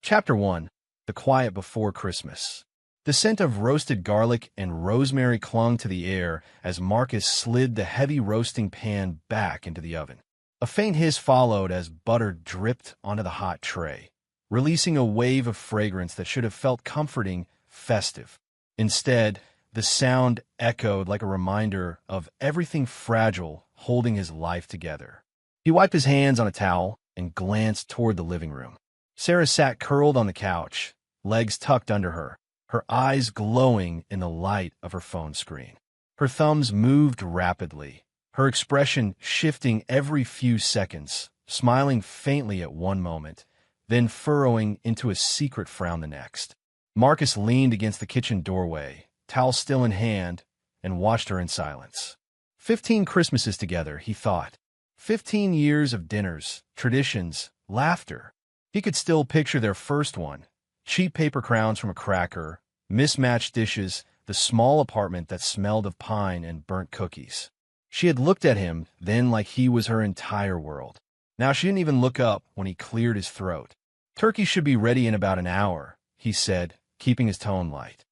Chapter 1. The Quiet Before Christmas. The scent of roasted garlic and rosemary clung to the air as Marcus slid the heavy roasting pan back into the oven. A faint hiss followed as butter dripped onto the hot tray, releasing a wave of fragrance that should have felt comforting, festive. Instead, the sound echoed like a reminder of everything fragile holding his life together. He wiped his hands on a towel and glanced toward the living room. Sarah sat curled on the couch, legs tucked under her, her eyes glowing in the light of her phone screen. Her thumbs moved rapidly, her expression shifting every few seconds, smiling faintly at one moment, then furrowing into a secret frown the next. Marcus leaned against the kitchen doorway, towel still in hand, and watched her in silence. 15 Christmases together, he thought. 15 years of dinners, traditions, laughter. He could still picture their first one. Cheap paper crowns from a cracker, mismatched dishes, the small apartment that smelled of pine and burnt cookies. She had looked at him then like he was her entire world. Now she didn't even look up when he cleared his throat. "Turkey should be ready in about an hour," he said, keeping his tone light.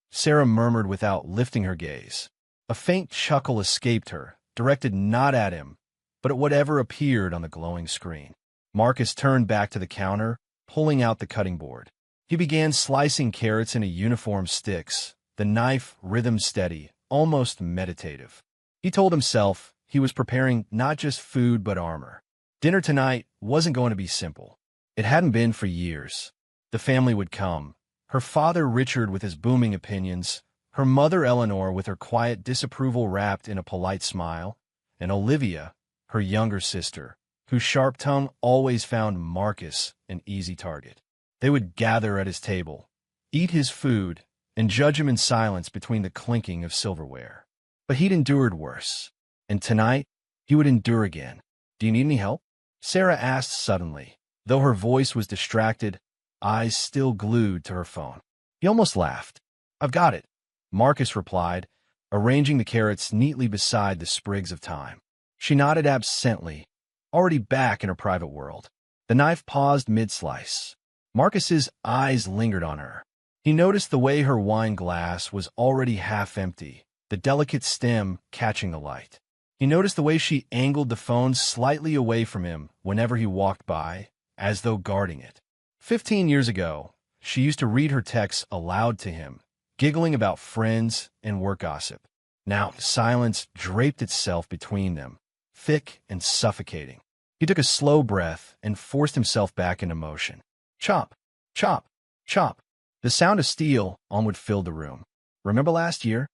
Sarah murmured without lifting her gaze. A faint chuckle escaped her, directed not at him, but at whatever appeared on the glowing screen. Marcus turned back to the counter, pulling out the cutting board. He began slicing carrots into uniform sticks, the knife rhythm steady, almost meditative. He told himself he was preparing not just food but armor. Dinner tonight wasn't going to be simple. It hadn't been for years. The family would come. Her father Richard with his booming opinions, her mother Eleanor with her quiet disapproval wrapped in a polite smile, and Olivia, her younger sister, whose sharp tongue always found Marcus an easy target. They would gather at his table, eat his food, and judge him in silence between the clinking of silverware. But he'd endured worse, and tonight he would endure again. "Do you need any help?" Sarah asked suddenly, though her voice was distracted, eyes still glued to her phone. He almost laughed. "I've got it," Marcus replied, arranging the carrots neatly beside the sprigs of thyme. She nodded absently, already back in her private world. The knife paused mid-slice. Marcus's eyes lingered on her. He noticed the way her wine glass was already half empty, the delicate stem catching the light. He noticed the way she angled the phone slightly away from him whenever he walked by, as though guarding it. 15 years ago, she used to read her texts aloud to him, giggling about friends and work gossip. Now, silence draped itself between them, thick and suffocating. He took a slow breath and forced himself back into motion. Chop, chop, chop. The sound of steel onward filled the room. "Remember last year?"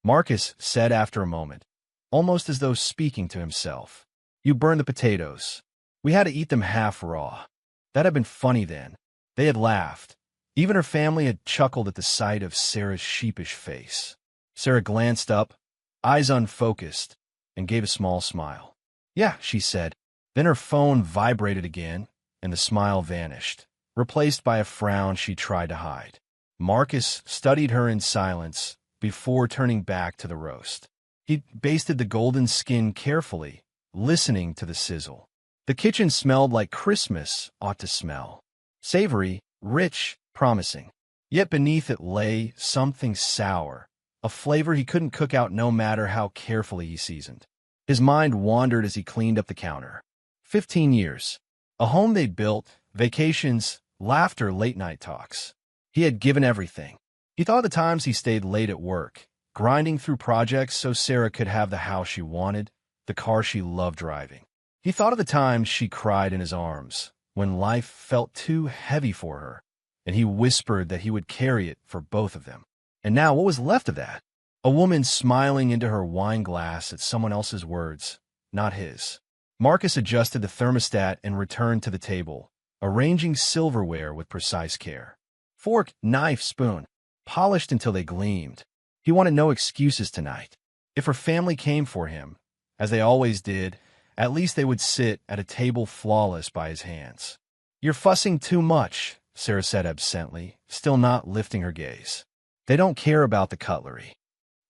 Marcus said after a moment, almost as though speaking to himself. "You burned the potatoes. We had to eat them half raw. That had been funny then." They had laughed. Even her family had chuckled at the sight of Sarah's sheepish face. Sarah glanced up, eyes unfocused, and gave a small smile. "Yeah," she said. Then her phone vibrated again, and the smile vanished, replaced by a frown she tried to hide. Marcus studied her in silence before turning back to the roast. He basted the golden skin carefully, listening to the sizzle. The kitchen smelled like Christmas ought to smell. Savory, rich, promising. Yet beneath it lay something sour, a flavor he couldn't cook out no matter how carefully he seasoned. His mind wandered as he cleaned up the counter. 15 years. A home they'd built, vacations, laughter, late-night talks. He had given everything. He thought of the times he stayed late at work, grinding through projects so Sarah could have the house she wanted, the car she loved driving. He thought of the times she cried in his arms, when life felt too heavy for her, and he whispered that he would carry it for both of them. And now what was left of that? A woman smiling into her wine glass at someone else's words, not his. Marcus adjusted the thermostat and returned to the table, arranging silverware with precise care. Fork, knife, spoon, polished until they gleamed. He wanted no excuses tonight. If her family came for him, as they always did, at least they would sit at a table flawless by his hands. "You're fussing too much," Sarah said absently, still not lifting her gaze. "They don't care about the cutlery."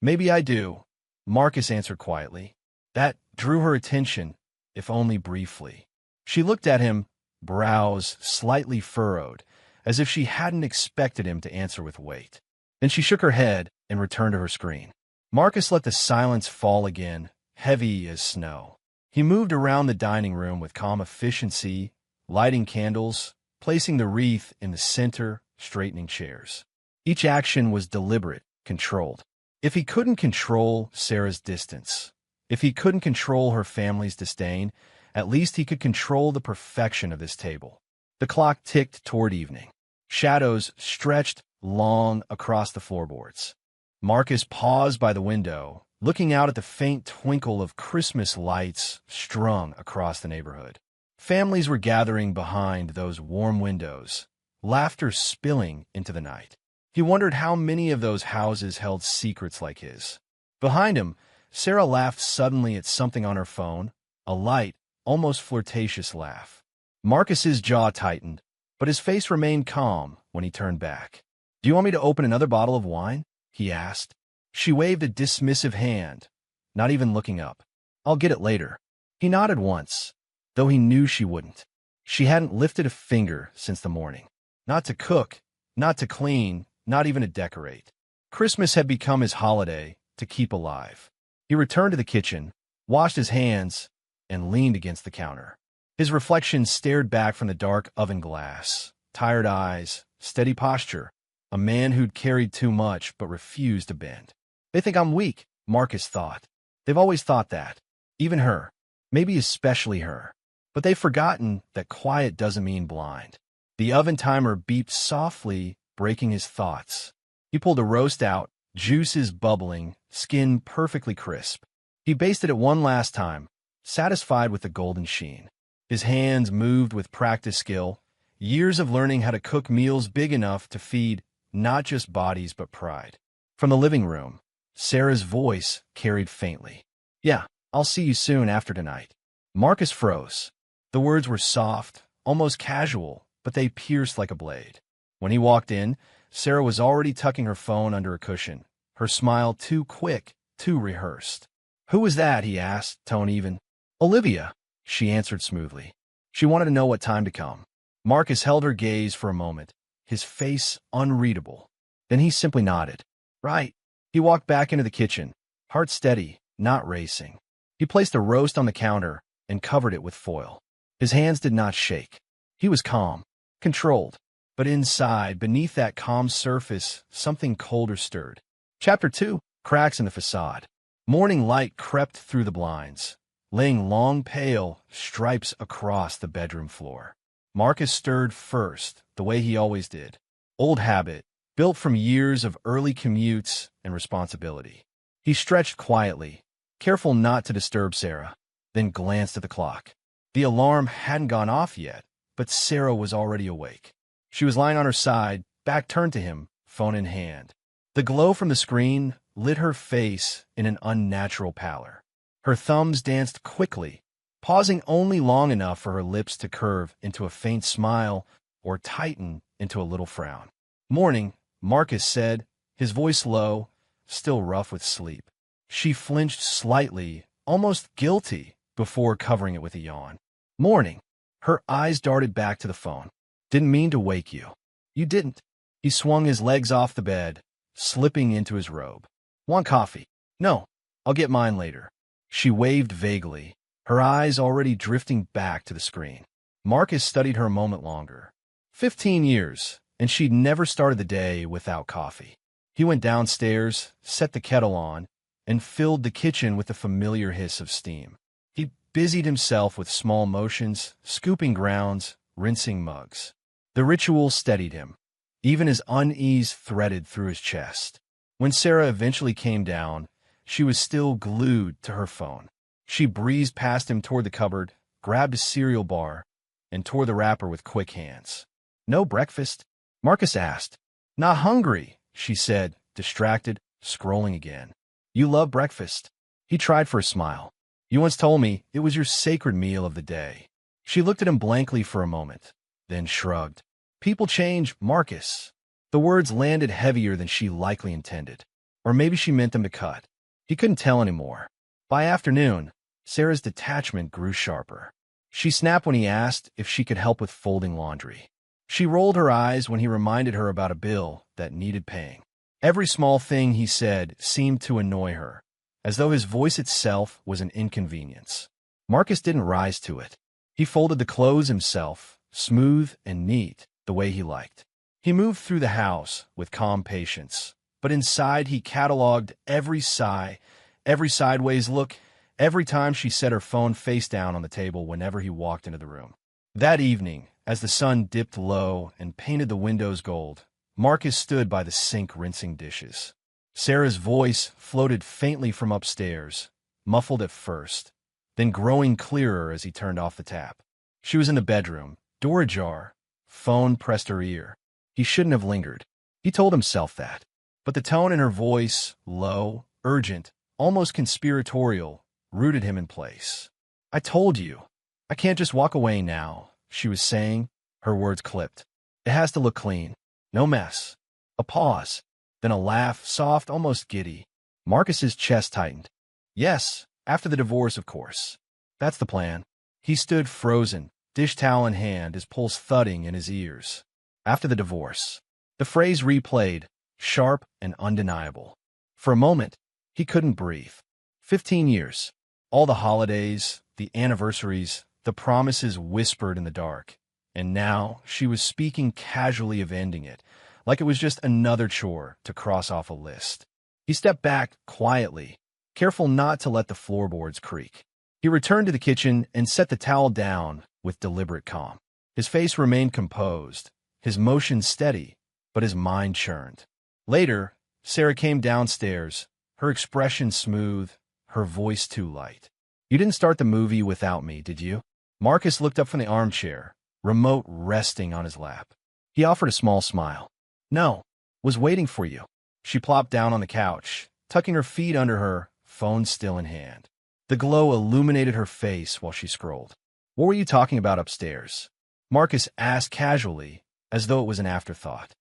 "Maybe I do," Marcus answered quietly. That drew her attention, if only briefly. She looked at him, brows slightly furrowed, as if she hadn't expected him to answer with weight. Then she shook her head and returned to her screen. Marcus let the silence fall again, heavy as snow. He moved around the dining room with calm efficiency, lighting candles, placing the wreath in the center, straightening chairs. Each action was deliberate, controlled. If he couldn't control Sarah's distance, if he couldn't control her family's disdain, at least he could control the perfection of this table. The clock ticked toward evening. Shadows stretched long across the floorboards. Marcus paused by the window, looking out at the faint twinkle of Christmas lights strung across the neighborhood. Families were gathering behind those warm windows, laughter spilling into the night. He wondered how many of those houses held secrets like his. Behind him, Sarah laughed suddenly at something on her phone, a light, almost flirtatious laugh. Marcus's jaw tightened, but his face remained calm when he turned back. "Do you want me to open another bottle of wine?" he asked. She waved a dismissive hand, not even looking up. "I'll get it later." He nodded once, though he knew she wouldn't. She hadn't lifted a finger since the morning. Not to cook, not to clean, not even to decorate. Christmas had become his holiday to keep alive. He returned to the kitchen, washed his hands, and leaned against the counter. His reflection stared back from the dark oven glass. Tired eyes, steady posture, a man who'd carried too much but refused to bend. "They think I'm weak," Marcus thought. "They've always thought that. Even her. Maybe especially her. But they've forgotten that quiet doesn't mean blind." The oven timer beeped softly, breaking his thoughts. He pulled a roast out, juices bubbling, skin perfectly crisp. He basted it one last time, satisfied with the golden sheen. His hands moved with practiced skill, years of learning how to cook meals big enough to feed not just bodies but pride. From the living room, Sarah's voice carried faintly. "Yeah, I'll see you soon after tonight." Marcus froze. The words were soft, almost casual, but they pierced like a blade. When he walked in, Sarah was already tucking her phone under a cushion, her smile too quick, too rehearsed. "Who was that?" he asked, tone even. "Olivia," she answered smoothly. She wanted to know what time to come. Marcus held her gaze for a moment, his face unreadable. Then he simply nodded. "Right." He walked back into the kitchen, heart steady, not racing. He placed a roast on the counter and covered it with foil. His hands did not shake. He was calm, controlled. But inside, beneath that calm surface, something colder stirred. Chapter 2. Cracks in the facade. Morning light crept through the blinds, laying long pale stripes across the bedroom floor. Marcus stirred first, the way he always did. Old habit, built from years of early commutes and responsibility. He stretched quietly, careful not to disturb Sarah, then glanced at the clock. The alarm hadn't gone off yet, but Sarah was already awake. She was lying on her side, back turned to him, phone in hand. The glow from the screen lit her face in an unnatural pallor. Her thumbs danced quickly, pausing only long enough for her lips to curve into a faint smile or tighten into a little frown. "Morning," Marcus said, his voice low, still rough with sleep. She flinched slightly, almost guilty, before covering it with a yawn. "Morning." Her eyes darted back to the phone. "Didn't mean to wake you." "You didn't." He swung his legs off the bed, slipping into his robe. "Want coffee?" "No, I'll get mine later." She waved vaguely, her eyes already drifting back to the screen. Marcus studied her a moment longer. 15 years, and she'd never started the day without coffee. He went downstairs, set the kettle on, and filled the kitchen with the familiar hiss of steam. He busied himself with small motions, scooping grounds, rinsing mugs. The ritual steadied him. Even his unease threaded through his chest. When Sarah eventually came down, she was still glued to her phone. She breezed past him toward the cupboard, grabbed a cereal bar, and tore the wrapper with quick hands. "No breakfast?" Marcus asked. "Not hungry," she said, distracted, scrolling again. "You love breakfast." He tried for a smile. "You once told me it was your sacred meal of the day." She looked at him blankly for a moment, then shrugged. "People change, Marcus." The words landed heavier than she likely intended. Or maybe she meant them to cut. He couldn't tell anymore. By afternoon, Sarah's detachment grew sharper. She snapped when he asked if she could help with folding laundry. She rolled her eyes when he reminded her about a bill that needed paying. Every small thing he said seemed to annoy her, as though his voice itself was an inconvenience. Marcus didn't rise to it. He folded the clothes himself, smooth and neat, the way he liked. He moved through the house with calm patience, but inside he cataloged every sigh, every sideways look, every time she set her phone face down on the table whenever he walked into the room. That evening, as the sun dipped low and painted the windows gold, Marcus stood by the sink rinsing dishes. Sarah's voice floated faintly from upstairs, muffled at first, then growing clearer as he turned off the tap. She was in the bedroom, door ajar, phone pressed her ear. He shouldn't have lingered. He told himself that. But the tone in her voice, low, urgent, almost conspiratorial, rooted him in place. "I told you. I can't just walk away now," she was saying, her words clipped. "It has to look clean. No mess." A pause, then a laugh, soft, almost giddy. Marcus's chest tightened. "Yes, after the divorce, of course. That's the plan." He stood frozen, dish towel in hand, his pulse thudding in his ears. After the divorce. The phrase replayed, sharp and undeniable. For a moment, he couldn't breathe. 15 years. All the holidays, the anniversaries, the promises whispered in the dark. And now she was speaking casually of ending it, like it was just another chore to cross off a list. He stepped back quietly, careful not to let the floorboards creak. He returned to the kitchen and set the towel down with deliberate calm. His face remained composed, his motion steady, but his mind churned. Later, Sarah came downstairs, her expression smooth, her voice too light. "You didn't start the movie without me, did you?" Marcus looked up from the armchair, remote resting on his lap. He offered a small smile. "No, was waiting for you." She plopped down on the couch, tucking her feet under her, phone still in hand. The glow illuminated her face while she scrolled. "What were you talking about upstairs?" Marcus asked casually, as though it was an afterthought.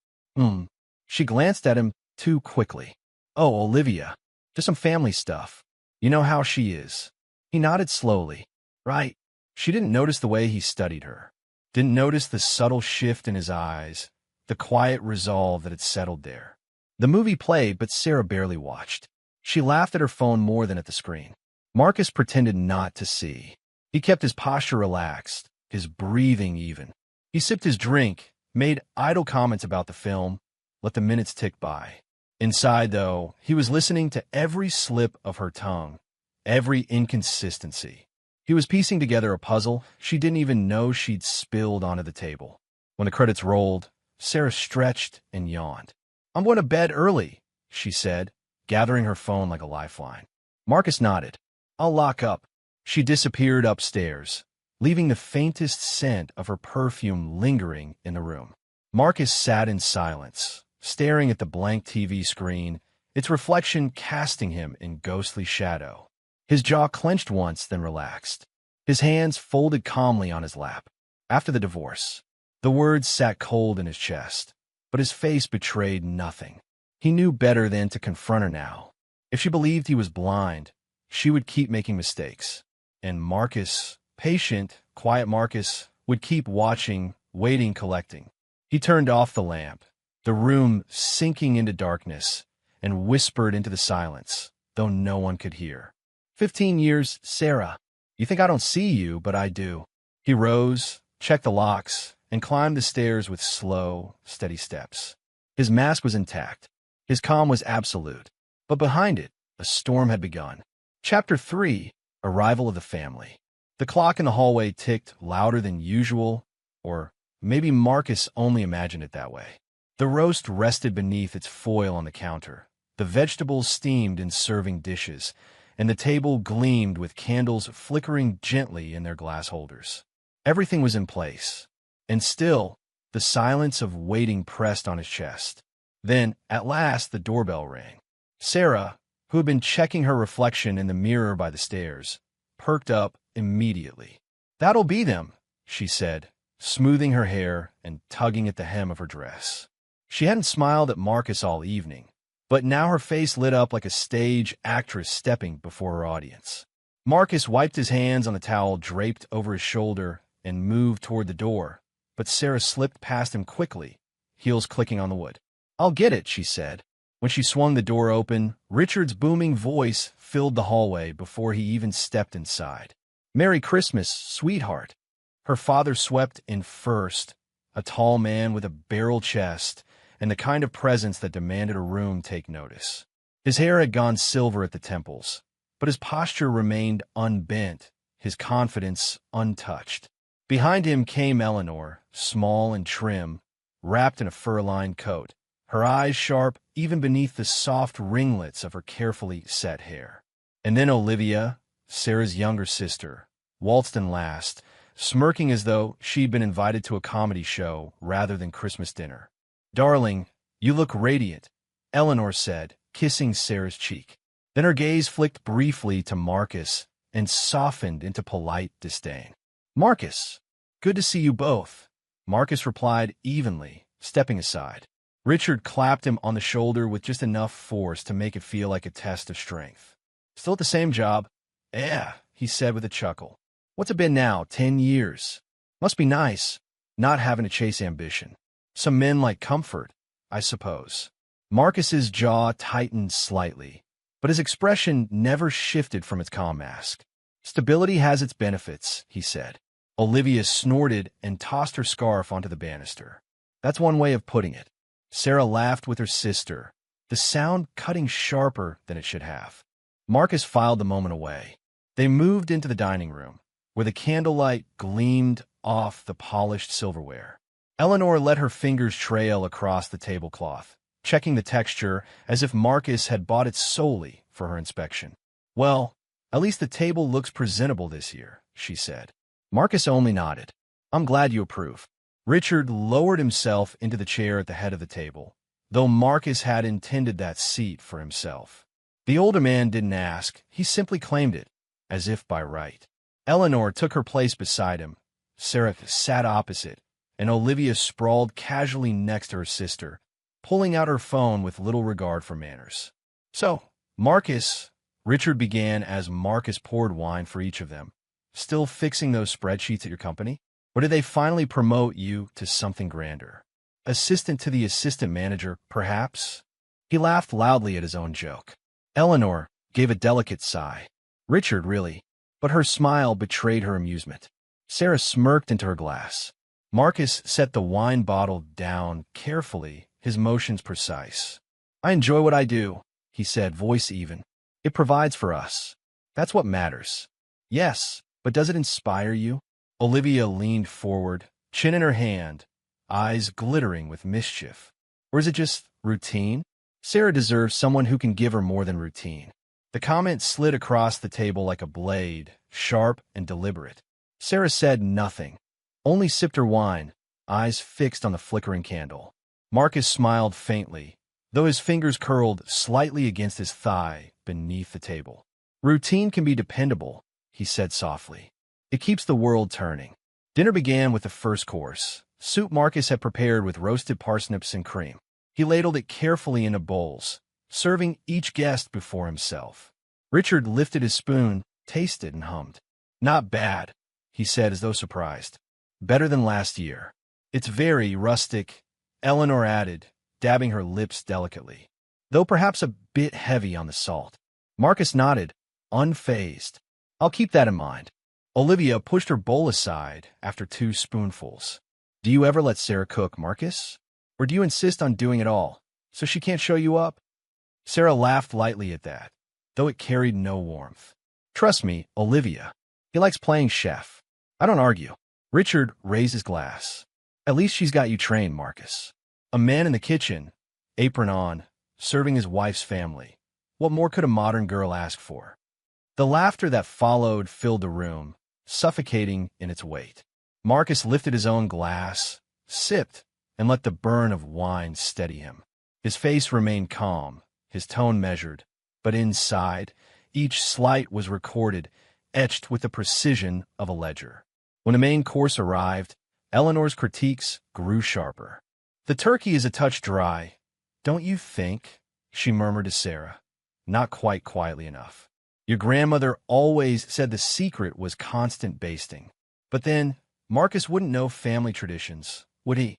She glanced at him too quickly. "Oh, Olivia. Just some family stuff. You know how she is." He nodded slowly. "Right." She didn't notice the way he studied her. Didn't notice the subtle shift in his eyes, the quiet resolve that had settled there. The movie played, but Sarah barely watched. She laughed at her phone more than at the screen. Marcus pretended not to see. He kept his posture relaxed, his breathing even. He sipped his drink, made idle comments about the film, let the minutes tick by. Inside, though, he was listening to every slip of her tongue, every inconsistency. He was piecing together a puzzle she didn't even know she'd spilled onto the table. When the credits rolled, Sarah stretched and yawned. "I'm going to bed early," she said, gathering her phone like a lifeline. Marcus nodded. "I'll lock up." She disappeared upstairs, leaving the faintest scent of her perfume lingering in the room. Marcus sat in silence, staring at the blank TV screen, its reflection casting him in ghostly shadow. His jaw clenched once, then relaxed. His hands folded calmly on his lap. After the divorce. The words sat cold in his chest, but his face betrayed nothing. He knew better than to confront her now. If she believed he was blind, she would keep making mistakes. And Marcus, patient, quiet Marcus, would keep watching, waiting, collecting. He turned off the lamp, the room sinking into darkness, and whispered into the silence, though no one could hear. 15 years, Sarah. You think I don't see you, but I do." He rose, checked the locks, and climbed the stairs with slow, steady steps. His mask was intact. His calm was absolute. But behind it, a storm had begun. Chapter 3, Arrival of the Family. The clock in the hallway ticked louder than usual, or maybe Marcus only imagined it that way. The roast rested beneath its foil on the counter. The vegetables steamed in serving dishes, and the table gleamed with candles flickering gently in their glass holders. Everything was in place, and still, the silence of waiting pressed on his chest. Then, at last, the doorbell rang. Sarah, who had been checking her reflection in the mirror by the stairs, perked up immediately. "That'll be them," she said, smoothing her hair and tugging at the hem of her dress. She hadn't smiled at Marcus all evening, but now her face lit up like a stage actress stepping before her audience. Marcus wiped his hands on the towel draped over his shoulder and moved toward the door, but Sarah slipped past him quickly, heels clicking on the wood. "I'll get it," she said. When she swung the door open, Richard's booming voice filled the hallway before he even stepped inside. "Merry Christmas, sweetheart." Her father swept in first, a tall man with a barrel chest and the kind of presence that demanded a room take notice. His hair had gone silver at the temples, but his posture remained unbent, his confidence untouched. Behind him came Eleanor, small and trim, wrapped in a fur-lined coat, her eyes sharp even beneath the soft ringlets of her carefully set hair. And then Olivia, Sarah's younger sister, waltzed in last, smirking as though she'd been invited to a comedy show rather than Christmas dinner. "Darling, you look radiant," Eleanor said, kissing Sarah's cheek. Then her gaze flicked briefly to Marcus and softened into polite disdain. "Marcus, good to see you both," Marcus replied evenly, stepping aside. Richard clapped him on the shoulder with just enough force to make it feel like a test of strength. "Still at the same job?" "Yeah," he said with a chuckle. "What's it been now, 10 years? Must be nice, not having to chase ambition. Some men like comfort, I suppose." Marcus's jaw tightened slightly, but his expression never shifted from its calm mask. "Stability has its benefits," he said. Olivia snorted and tossed her scarf onto the banister. "That's one way of putting it." Sarah laughed with her sister, the sound cutting sharper than it should have. Marcus filed the moment away. They moved into the dining room, where the candlelight gleamed off the polished silverware. Eleanor let her fingers trail across the tablecloth, checking the texture as if Marcus had bought it solely for her inspection. "Well, at least the table looks presentable this year," she said. Marcus only nodded. "I'm glad you approve." Richard lowered himself into the chair at the head of the table, though Marcus had intended that seat for himself. The older man didn't ask, he simply claimed it, as if by right. Eleanor took her place beside him, Sarah sat opposite, and Olivia sprawled casually next to her sister, pulling out her phone with little regard for manners. "So, Marcus," Richard began as Marcus poured wine for each of them, "still fixing those spreadsheets at your company? Or did they finally promote you to something grander? Assistant to the assistant manager, perhaps?" He laughed loudly at his own joke. Eleanor gave a delicate sigh. "Richard, really?" But her smile betrayed her amusement. Sarah smirked into her glass. Marcus set the wine bottle down carefully, his motions precise. "I enjoy what I do," he said, voice even. "It provides for us. That's what matters." "Yes, but does it inspire you?" Olivia leaned forward, chin in her hand, eyes glittering with mischief. "Or is it just routine?" Sarah deserves someone who can give her more than routine. The comment slid across the table like a blade, sharp and deliberate. Sarah said nothing, only sipped her wine, eyes fixed on the flickering candle. Marcus smiled faintly, though his fingers curled slightly against his thigh beneath the table. "Routine can be dependable," he said softly. "It keeps the world turning." Dinner began with the first course, soup Marcus had prepared with roasted parsnips and cream. He ladled it carefully into bowls, serving each guest before himself. Richard lifted his spoon, tasted, and hummed. "Not bad," he said as though surprised. "Better than last year." "It's very rustic," Eleanor added, dabbing her lips delicately, though perhaps a bit heavy on the salt. Marcus nodded, unfazed. "I'll keep that in mind." Olivia pushed her bowl aside after 2 spoonfuls. "Do you ever let Sarah cook, Marcus? Or do you insist on doing it all, so she can't show you up?" Sarah laughed lightly at that, though it carried no warmth. "Trust me, Olivia. He likes playing chef. I don't argue." Richard raised his glass. "At least she's got you trained, Marcus." A man in the kitchen, apron on, serving his wife's family. What more could a modern girl ask for? The laughter that followed filled the room, suffocating in its weight. Marcus lifted his own glass, sipped, and let the burn of wine steady him. His face remained calm, his tone measured, but inside, each slight was recorded, etched with the precision of a ledger. When the main course arrived, Eleanor's critiques grew sharper. "The turkey is a touch dry, don't you think?" she murmured to Sarah, not quite quietly enough. Your grandmother always said the secret was constant basting. But then, Marcus wouldn't know family traditions, would he?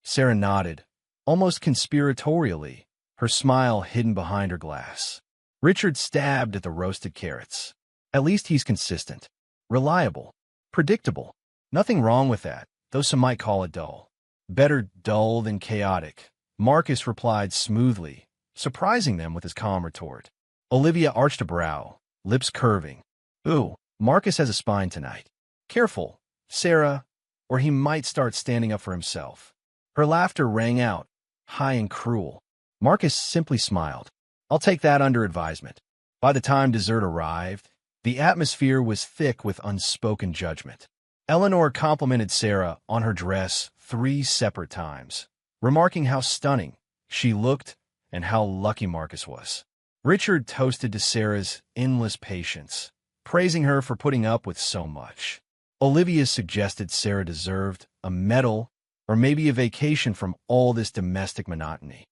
Sarah nodded, almost conspiratorially, her smile hidden behind her glass. Richard stabbed at the roasted carrots. At least he's consistent, reliable, predictable. Nothing wrong with that, though some might call it dull. Better dull than chaotic, Marcus replied smoothly, surprising them with his calm retort. Olivia arched a brow, lips curving. Ooh, Marcus has a spine tonight. Careful, Sarah, or he might start standing up for himself. Her laughter rang out, high and cruel. Marcus simply smiled. I'll take that under advisement. By the time dessert arrived, the atmosphere was thick with unspoken judgment. Eleanor complimented Sarah on her dress 3 separate times, remarking how stunning she looked and how lucky Marcus was. Richard toasted to Sarah's endless patience, praising her for putting up with so much. Olivia suggested Sarah deserved a medal or maybe a vacation from all this domestic monotony.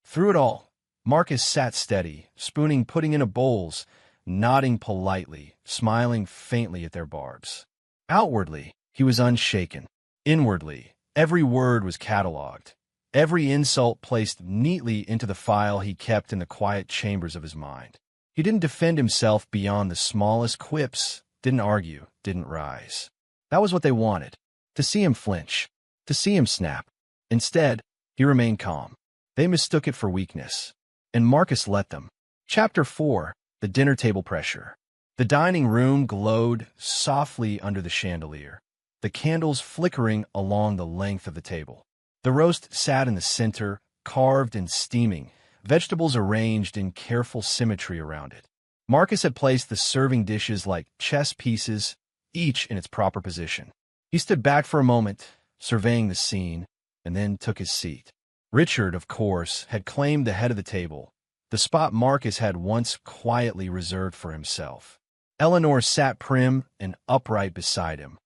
Through it all, Marcus sat steady, spooning pudding into bowls, nodding politely, smiling faintly at their barbs. Outwardly, he was unshaken. Inwardly, every word was catalogued, every insult placed neatly into the file he kept in the quiet chambers of his mind. He didn't defend himself beyond the smallest quips, didn't argue, didn't rise. That was what they wanted, to see him flinch, to see him snap. Instead, he remained calm. They mistook it for weakness, and Marcus let them. Chapter 4. The Dinner Table Pressure. The dining room glowed softly under the chandelier, the candles flickering along the length of the table. The roast sat in the center, carved and steaming, vegetables arranged in careful symmetry around it. Marcus had placed the serving dishes like chess pieces, each in its proper position. He stood back for a moment, surveying the scene, and then took his seat. Richard, of course, had claimed the head of the table, the spot Marcus had once quietly reserved for himself. Eleanor sat prim and upright beside him,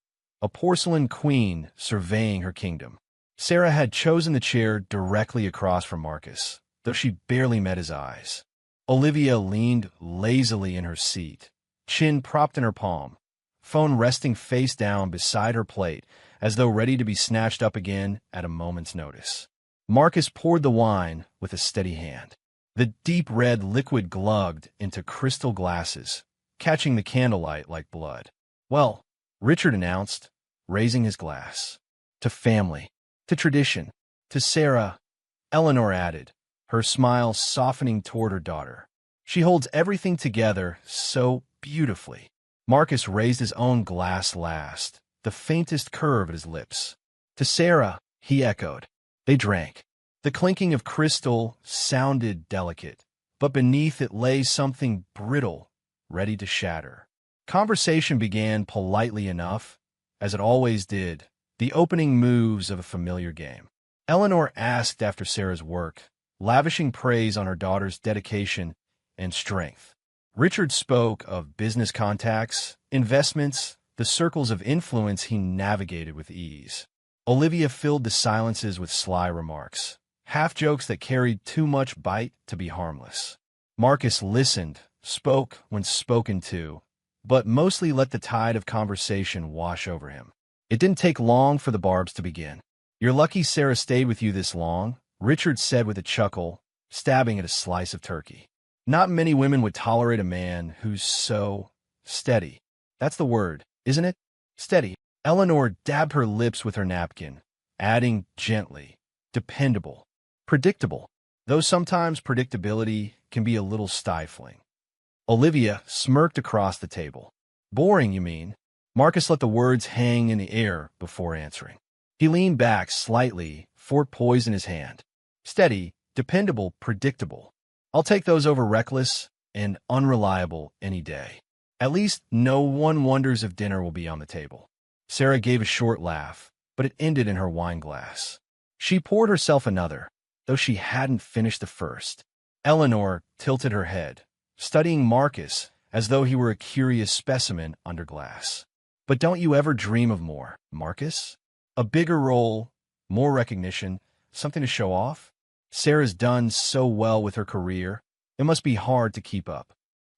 a porcelain queen surveying her kingdom. Sarah had chosen the chair directly across from Marcus, though she barely met his eyes. Olivia leaned lazily in her seat, chin propped in her palm, phone resting face down beside her plate, as though ready to be snatched up again at a moment's notice. Marcus poured the wine with a steady hand. The deep red liquid glugged into crystal glasses, catching the candlelight like blood. Well, Richard announced, raising his glass. To family, to tradition, to Sarah, Eleanor added, her smile softening toward her daughter. She holds everything together so beautifully. Marcus raised his own glass last, the faintest curve at his lips. To Sarah, he echoed. They drank. The clinking of crystal sounded delicate, but beneath it lay something brittle, ready to shatter. Conversation began politely enough, as it always did, the opening moves of a familiar game. Eleanor asked after Sarah's work, lavishing praise on her daughter's dedication and strength. Richard spoke of business contacts, investments, the circles of influence he navigated with ease. Olivia filled the silences with sly remarks, half-jokes that carried too much bite to be harmless. Marcus listened, spoke when spoken to, but mostly let the tide of conversation wash over him. It didn't take long for the barbs to begin. "You're lucky Sarah stayed with you this long," Richard said with a chuckle, stabbing at a slice of turkey. "Not many women would tolerate a man who's so steady. That's the word, isn't it? Steady." Eleanor dabbed her lips with her napkin, adding gently, "Dependable. Predictable. Though sometimes predictability can be a little stifling." Olivia smirked across the table. "Boring, you mean?" Marcus let the words hang in the air before answering. He leaned back slightly, fork poised in his hand. "Steady, dependable, predictable. I'll take those over reckless and unreliable any day. At least no one wonders if dinner will be on the table." Sarah gave a short laugh, but it ended in her wine glass. She poured herself another, though she hadn't finished the first. Eleanor tilted her head, studying Marcus as though he were a curious specimen under glass. "But don't you ever dream of more, Marcus? A bigger role, more recognition, something to show off? Sarah's done so well with her career, it must be hard to keep up."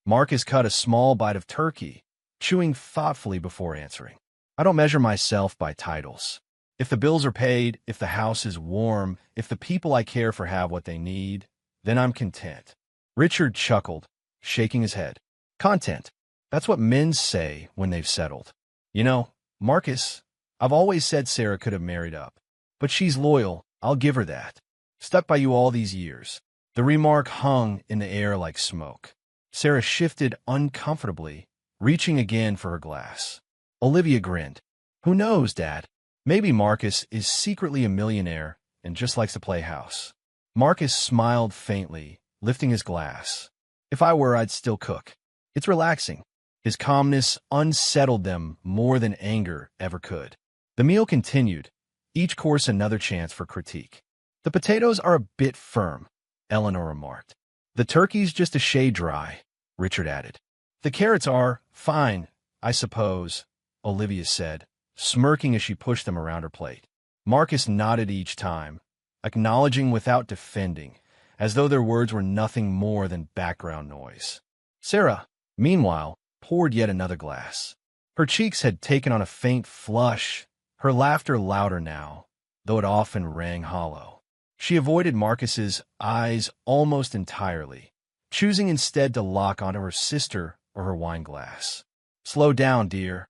Marcus cut a small bite of turkey, chewing thoughtfully before answering. I don't measure myself by titles. If the bills are paid, if the house is warm, if the people I care for have what they need, then I'm content. Richard chuckled, shaking his head. Content. That's what men say when they've settled. You know, Marcus, I've always said Sarah could have married up. But she's loyal, I'll give her that. Stuck by you all these years. The remark hung in the air like smoke. Sarah shifted uncomfortably, reaching again for her glass. Olivia grinned. Who knows, Dad? Maybe Marcus is secretly a millionaire and just likes to play house. Marcus smiled faintly, lifting his glass. If I were, I'd still cook. It's relaxing. His calmness unsettled them more than anger ever could. The meal continued, each course another chance for critique. The potatoes are a bit firm, Eleanor remarked. The turkey's just a shade dry, Richard added. The carrots are fine, I suppose, Olivia said, smirking as she pushed them around her plate. Marcus nodded each time, acknowledging without defending, as though their words were nothing more than background noise. Sarah, meanwhile, poured yet another glass. Her cheeks had taken on a faint flush, her laughter louder now, though it often rang hollow. She avoided Marcus's eyes almost entirely, choosing instead to lock onto her sister or her wine glass. Slow down, dear,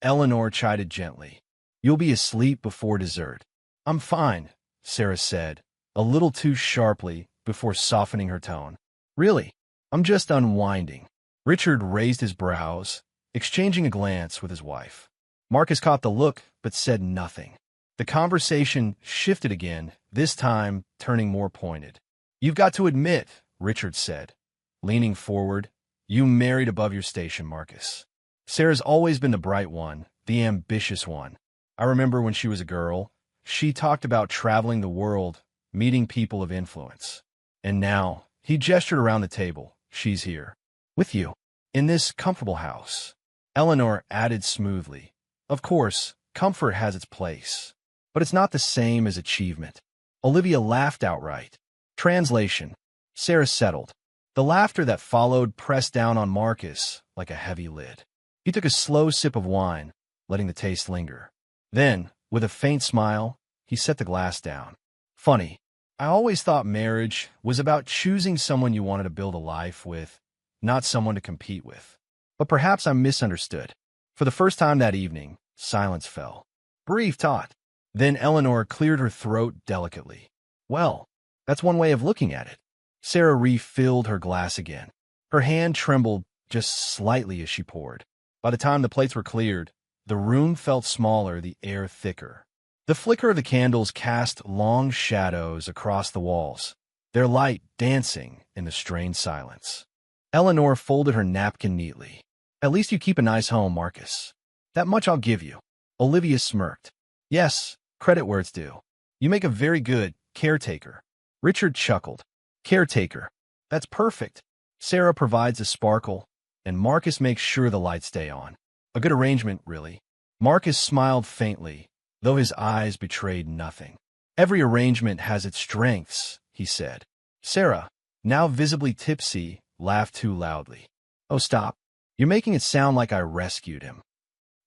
Eleanor chided gently. You'll be asleep before dessert. I'm fine, Sarah said, a little too sharply before softening her tone. Really, I'm just unwinding. Richard raised his brows, exchanging a glance with his wife. Marcus caught the look, but said nothing. The conversation shifted again, this time turning more pointed. You've got to admit, Richard said, leaning forward, you married above your station, Marcus. Sarah's always been the bright one, the ambitious one. I remember when she was a girl, she talked about traveling the world, meeting people of influence. And now, he gestured around the table, she's here. With you. In this comfortable house. Eleanor added smoothly. Of course, comfort has its place. But it's not the same as achievement. Olivia laughed outright. Translation. Sarah settled. The laughter that followed pressed down on Marcus like a heavy lid. He took a slow sip of wine, letting the taste linger. Then, with a faint smile, he set the glass down. Funny, I always thought marriage was about choosing someone you wanted to build a life with, not someone to compete with. But perhaps I'm misunderstood. For the first time that evening, silence fell. Brief thought. Then Eleanor cleared her throat delicately. Well, that's one way of looking at it. Sarah refilled her glass again. Her hand trembled just slightly as she poured. By the time the plates were cleared, the room felt smaller, the air thicker. The flicker of the candles cast long shadows across the walls, their light dancing in the strained silence. Eleanor folded her napkin neatly. At least you keep a nice home, Marcus. That much I'll give you. Olivia smirked. Yes, credit where it's due. You make a very good caretaker. Richard chuckled. Caretaker. That's perfect. Sarah provides a sparkle, and Marcus makes sure the lights stay on. A good arrangement, really. Marcus smiled faintly, though his eyes betrayed nothing. Every arrangement has its strengths, he said. Sarah, now visibly tipsy, laughed too loudly. Oh, stop. You're making it sound like I rescued him.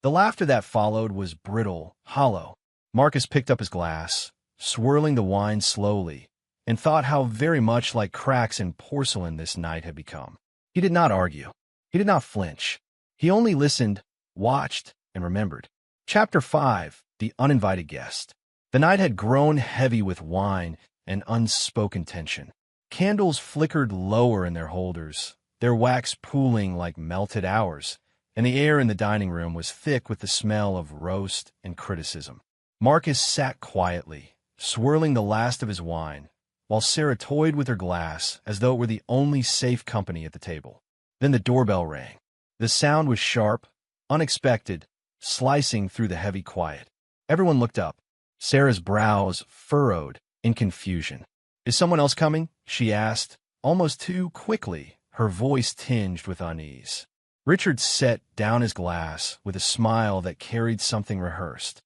The laughter that followed was brittle, hollow. Marcus picked up his glass, swirling the wine slowly, and thought how very much like cracks in porcelain this night had become. He did not argue. He did not flinch. He only listened, watched, and remembered. Chapter 5. The Uninvited Guest. The night had grown heavy with wine and unspoken tension. Candles flickered lower in their holders, their wax pooling like melted hours, and the air in the dining room was thick with the smell of roast and criticism. Marcus sat quietly, swirling the last of his wine, while Sarah toyed with her glass as though it were the only safe company at the table. Then the doorbell rang. The sound was sharp, unexpected, slicing through the heavy quiet. Everyone looked up. Sarah's brows furrowed in confusion. Is someone else coming? She asked, almost too quickly, her voice tinged with unease. Richard set down his glass with a smile that carried something rehearsed.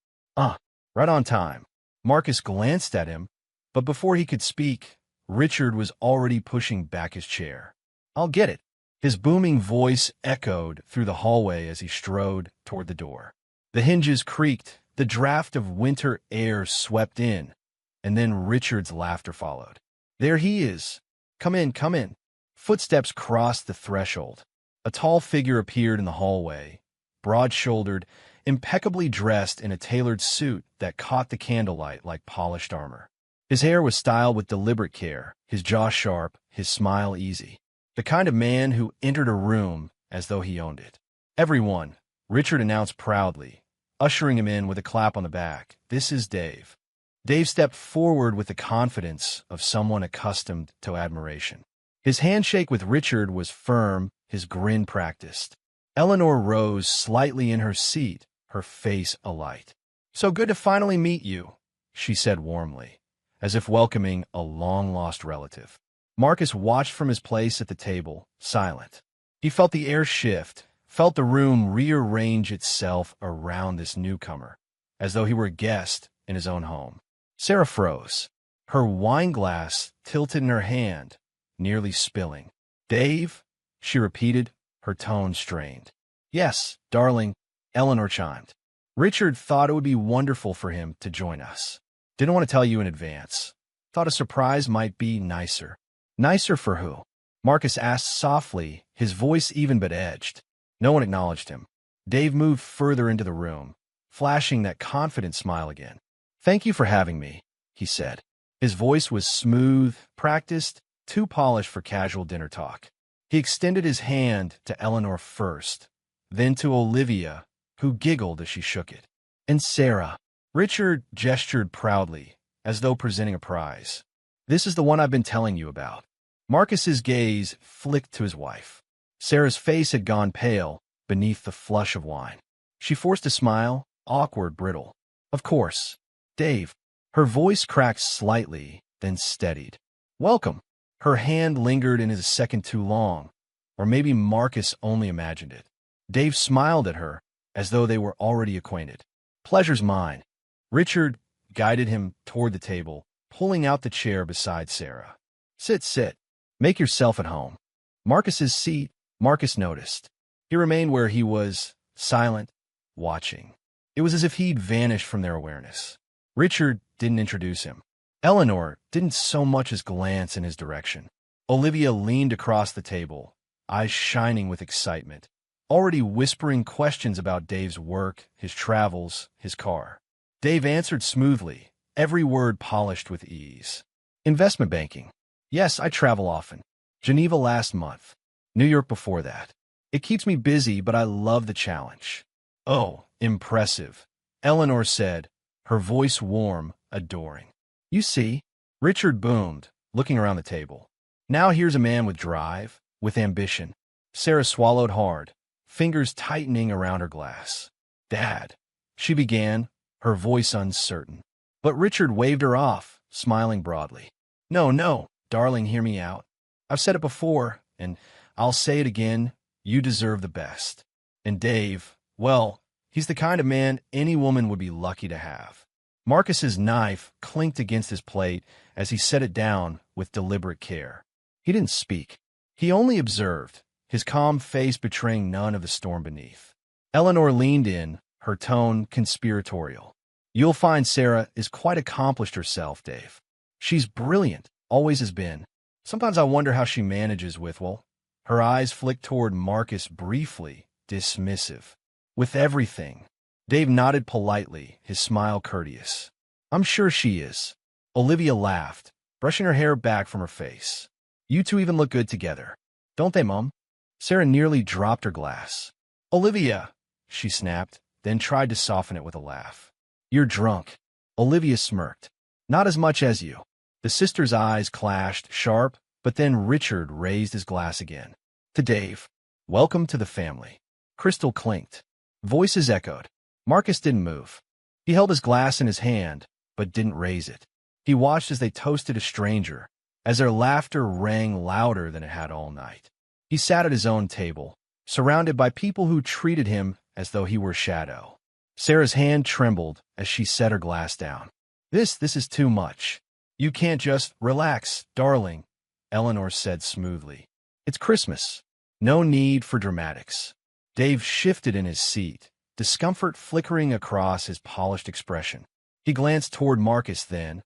Right on time. Marcus glanced at him, but before he could speak, Richard was already pushing back his chair. I'll get it. His booming voice echoed through the hallway as he strode toward the door. The hinges creaked, the draft of winter air swept in, and then Richard's laughter followed. "There he is. Come in, come in." Footsteps crossed the threshold. A tall figure appeared in the hallway, broad-shouldered, impeccably dressed in a tailored suit that caught the candlelight like polished armor. His hair was styled with deliberate care, his jaw sharp, his smile easy. The kind of man who entered a room as though he owned it. "Everyone," Richard announced proudly, ushering him in with a clap on the back. "This is Dave." Dave stepped forward with the confidence of someone accustomed to admiration. His handshake with Richard was firm, his grin practiced. Eleanor rose slightly in her seat, her face alight. "So good to finally meet you," she said warmly, as if welcoming a long-lost relative. Marcus watched from his place at the table, silent. He felt the air shift, felt the room rearrange itself around this newcomer, as though he were a guest in his own home. Sarah froze, her wine glass tilted in her hand, nearly spilling. "Dave?" she repeated, her tone strained. "Yes, darling," Eleanor chimed. "Richard thought it would be wonderful for him to join us. Didn't want to tell you in advance. Thought a surprise might be nicer." "Nicer for who?" Marcus asked softly, his voice even but edged. No one acknowledged him. Dave moved further into the room, flashing that confident smile again. "Thank you for having me," he said. His voice was smooth, practiced, too polished for casual dinner talk. He extended his hand to Eleanor first, then to Olivia, who giggled as she shook it. "And Sarah." Richard gestured proudly, as though presenting a prize. "This is the one I've been telling you about." Marcus's gaze flicked to his wife. Sarah's face had gone pale beneath the flush of wine. She forced a smile, awkward, brittle. "Of course. Dave." Her voice cracked slightly, then steadied. "Welcome." Her hand lingered in his a second too long, or maybe Marcus only imagined it. Dave smiled at her, as though they were already acquainted. "Pleasure's mine." Richard guided him toward the table, pulling out the chair beside Sarah. "Sit, sit. Make yourself at home." Marcus's seat, Marcus noticed. He remained where he was, silent, watching. It was as if he'd vanished from their awareness. Richard didn't introduce him. Eleanor didn't so much as glance in his direction. Olivia leaned across the table, eyes shining with excitement, already whispering questions about Dave's work, his travels, his car. Dave answered smoothly, every word polished with ease. "Investment banking. Yes, I travel often. Geneva last month. New York before that. It keeps me busy, but I love the challenge." "Oh, impressive," Eleanor said, her voice warm, adoring. "You see," Richard boomed, looking around the table. "Now here's a man with drive, with ambition." Sarah swallowed hard, fingers tightening around her glass. "Dad," she began, her voice uncertain. But Richard waved her off, smiling broadly. "No, no, darling, hear me out. I've said it before, and I'll say it again. You deserve the best. And Dave, well, he's the kind of man any woman would be lucky to have." Marcus's knife clinked against his plate as he set it down with deliberate care. He didn't speak. He only observed, his calm face betraying none of the storm beneath. Eleanor leaned in, her tone conspiratorial. "You'll find Sarah is quite accomplished herself, Dave. She's brilliant, always has been. Sometimes I wonder how she manages with, well," her eyes flicked toward Marcus briefly, dismissive. "With everything." Dave nodded politely, his smile courteous. "I'm sure she is." Olivia laughed, brushing her hair back from her face. "You two even look good together. Don't they, Mum?" Sarah nearly dropped her glass. "Olivia," she snapped, then tried to soften it with a laugh. "You're drunk." Olivia smirked. "Not as much as you." The sisters' eyes clashed, sharp, but then Richard raised his glass again. "To Dave. Welcome to the family." Crystal clinked. Voices echoed. Marcus didn't move. He held his glass in his hand, but didn't raise it. He watched as they toasted a stranger, as their laughter rang louder than it had all night. He sat at his own table, surrounded by people who treated him as though he were a shadow. Sarah's hand trembled as she set her glass down. This is too much. You can't just relax, darling," Eleanor said smoothly. "It's Christmas. No need for dramatics. Dave shifted in his seat, discomfort flickering across his polished expression. He glanced toward Marcus then,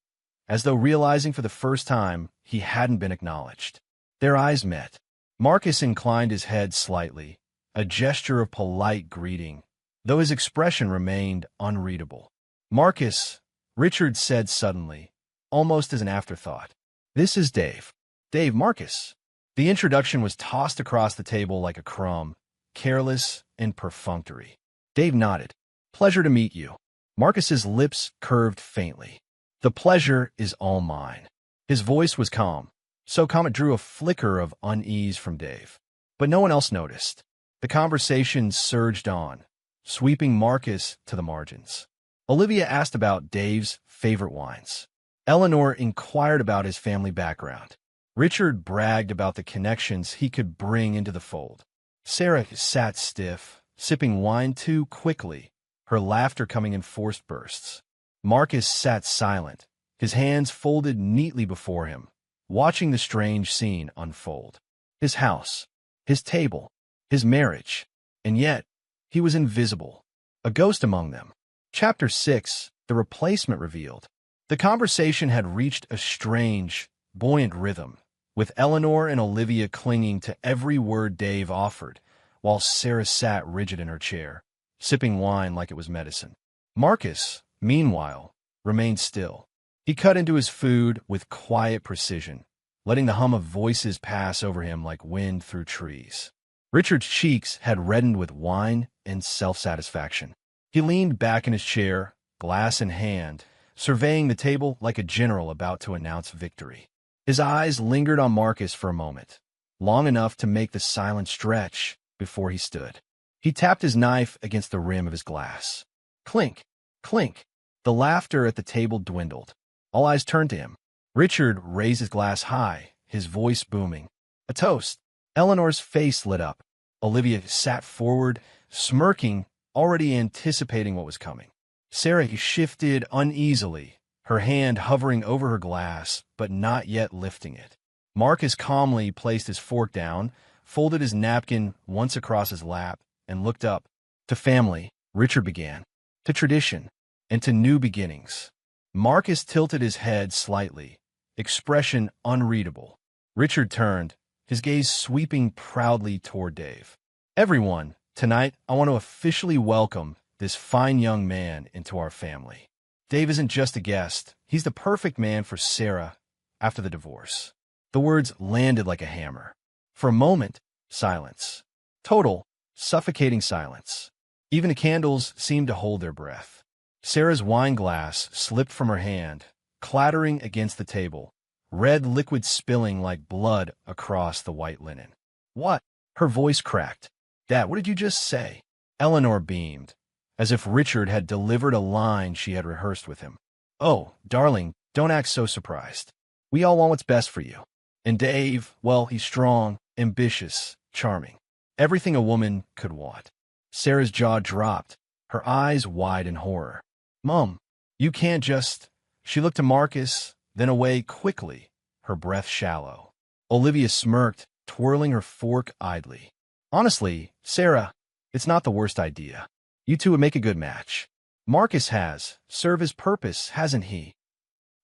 as though realizing for the first time he hadn't been acknowledged. Their eyes met. Marcus inclined his head slightly, a gesture of polite greeting, though his expression remained unreadable. "Marcus," Richard said suddenly, almost as an afterthought. "This is Dave." "Dave Marcus." The introduction was tossed across the table like a crumb, careless and perfunctory. Dave nodded. "Pleasure to meet you." Marcus's lips curved faintly. "The pleasure is all mine." His voice was calm, so calm it drew a flicker of unease from Dave. But no one else noticed. The conversation surged on, sweeping Marcus to the margins. Olivia asked about Dave's favorite wines. Eleanor inquired about his family background. Richard bragged about the connections he could bring into the fold. Sarah sat stiff, sipping wine too quickly, her laughter coming in forced bursts. Marcus sat silent, his hands folded neatly before him, watching the strange scene unfold. His house, his table, his marriage, and yet he was invisible, a ghost among them. Chapter 6, The Replacement revealed. The conversation had reached a strange, buoyant rhythm, with Eleanor and Olivia clinging to every word Dave offered, while Sarah sat rigid in her chair, sipping wine like it was medicine. Marcus, meanwhile, remained still. He cut into his food with quiet precision, letting the hum of voices pass over him like wind through trees. Richard's cheeks had reddened with wine and self-satisfaction. He leaned back in his chair, glass in hand, surveying the table like a general about to announce victory. His eyes lingered on Marcus for a moment, long enough to make the silence stretch before he stood. He tapped his knife against the rim of his glass. Clink, clink. The laughter at the table dwindled. All eyes turned to him. Richard raised his glass high, his voice booming. "A toast." Eleanor's face lit up. Olivia sat forward, smirking, already anticipating what was coming. Sarah shifted uneasily, her hand hovering over her glass, but not yet lifting it. Marcus calmly placed his fork down, folded his napkin once across his lap, and looked up. "To family," Richard began, "to tradition, and to new beginnings." Marcus tilted his head slightly, expression unreadable. Richard turned, his gaze sweeping proudly toward Dave. "Everyone, tonight I want to officially welcome this fine young man into our family. Dave isn't just a guest, he's the perfect man for Sarah after the divorce." The words landed like a hammer. For a moment, silence. Total, suffocating silence. Even the candles seemed to hold their breath. Sarah's wine glass slipped from her hand, clattering against the table, red liquid spilling like blood across the white linen. "What?" Her voice cracked. "Dad, what did you just say?" Eleanor beamed, as if Richard had delivered a line she had rehearsed with him. "Oh, darling, don't act so surprised. We all want what's best for you. And Dave, well, he's strong, ambitious, charming. Everything a woman could want." Sarah's jaw dropped, her eyes wide in horror. "Mom, you can't just—" She looked to Marcus, then away quickly, her breath shallow. Olivia smirked, twirling her fork idly. "Honestly, Sarah, it's not the worst idea. You two would make a good match. Marcus has served his purpose, hasn't he?"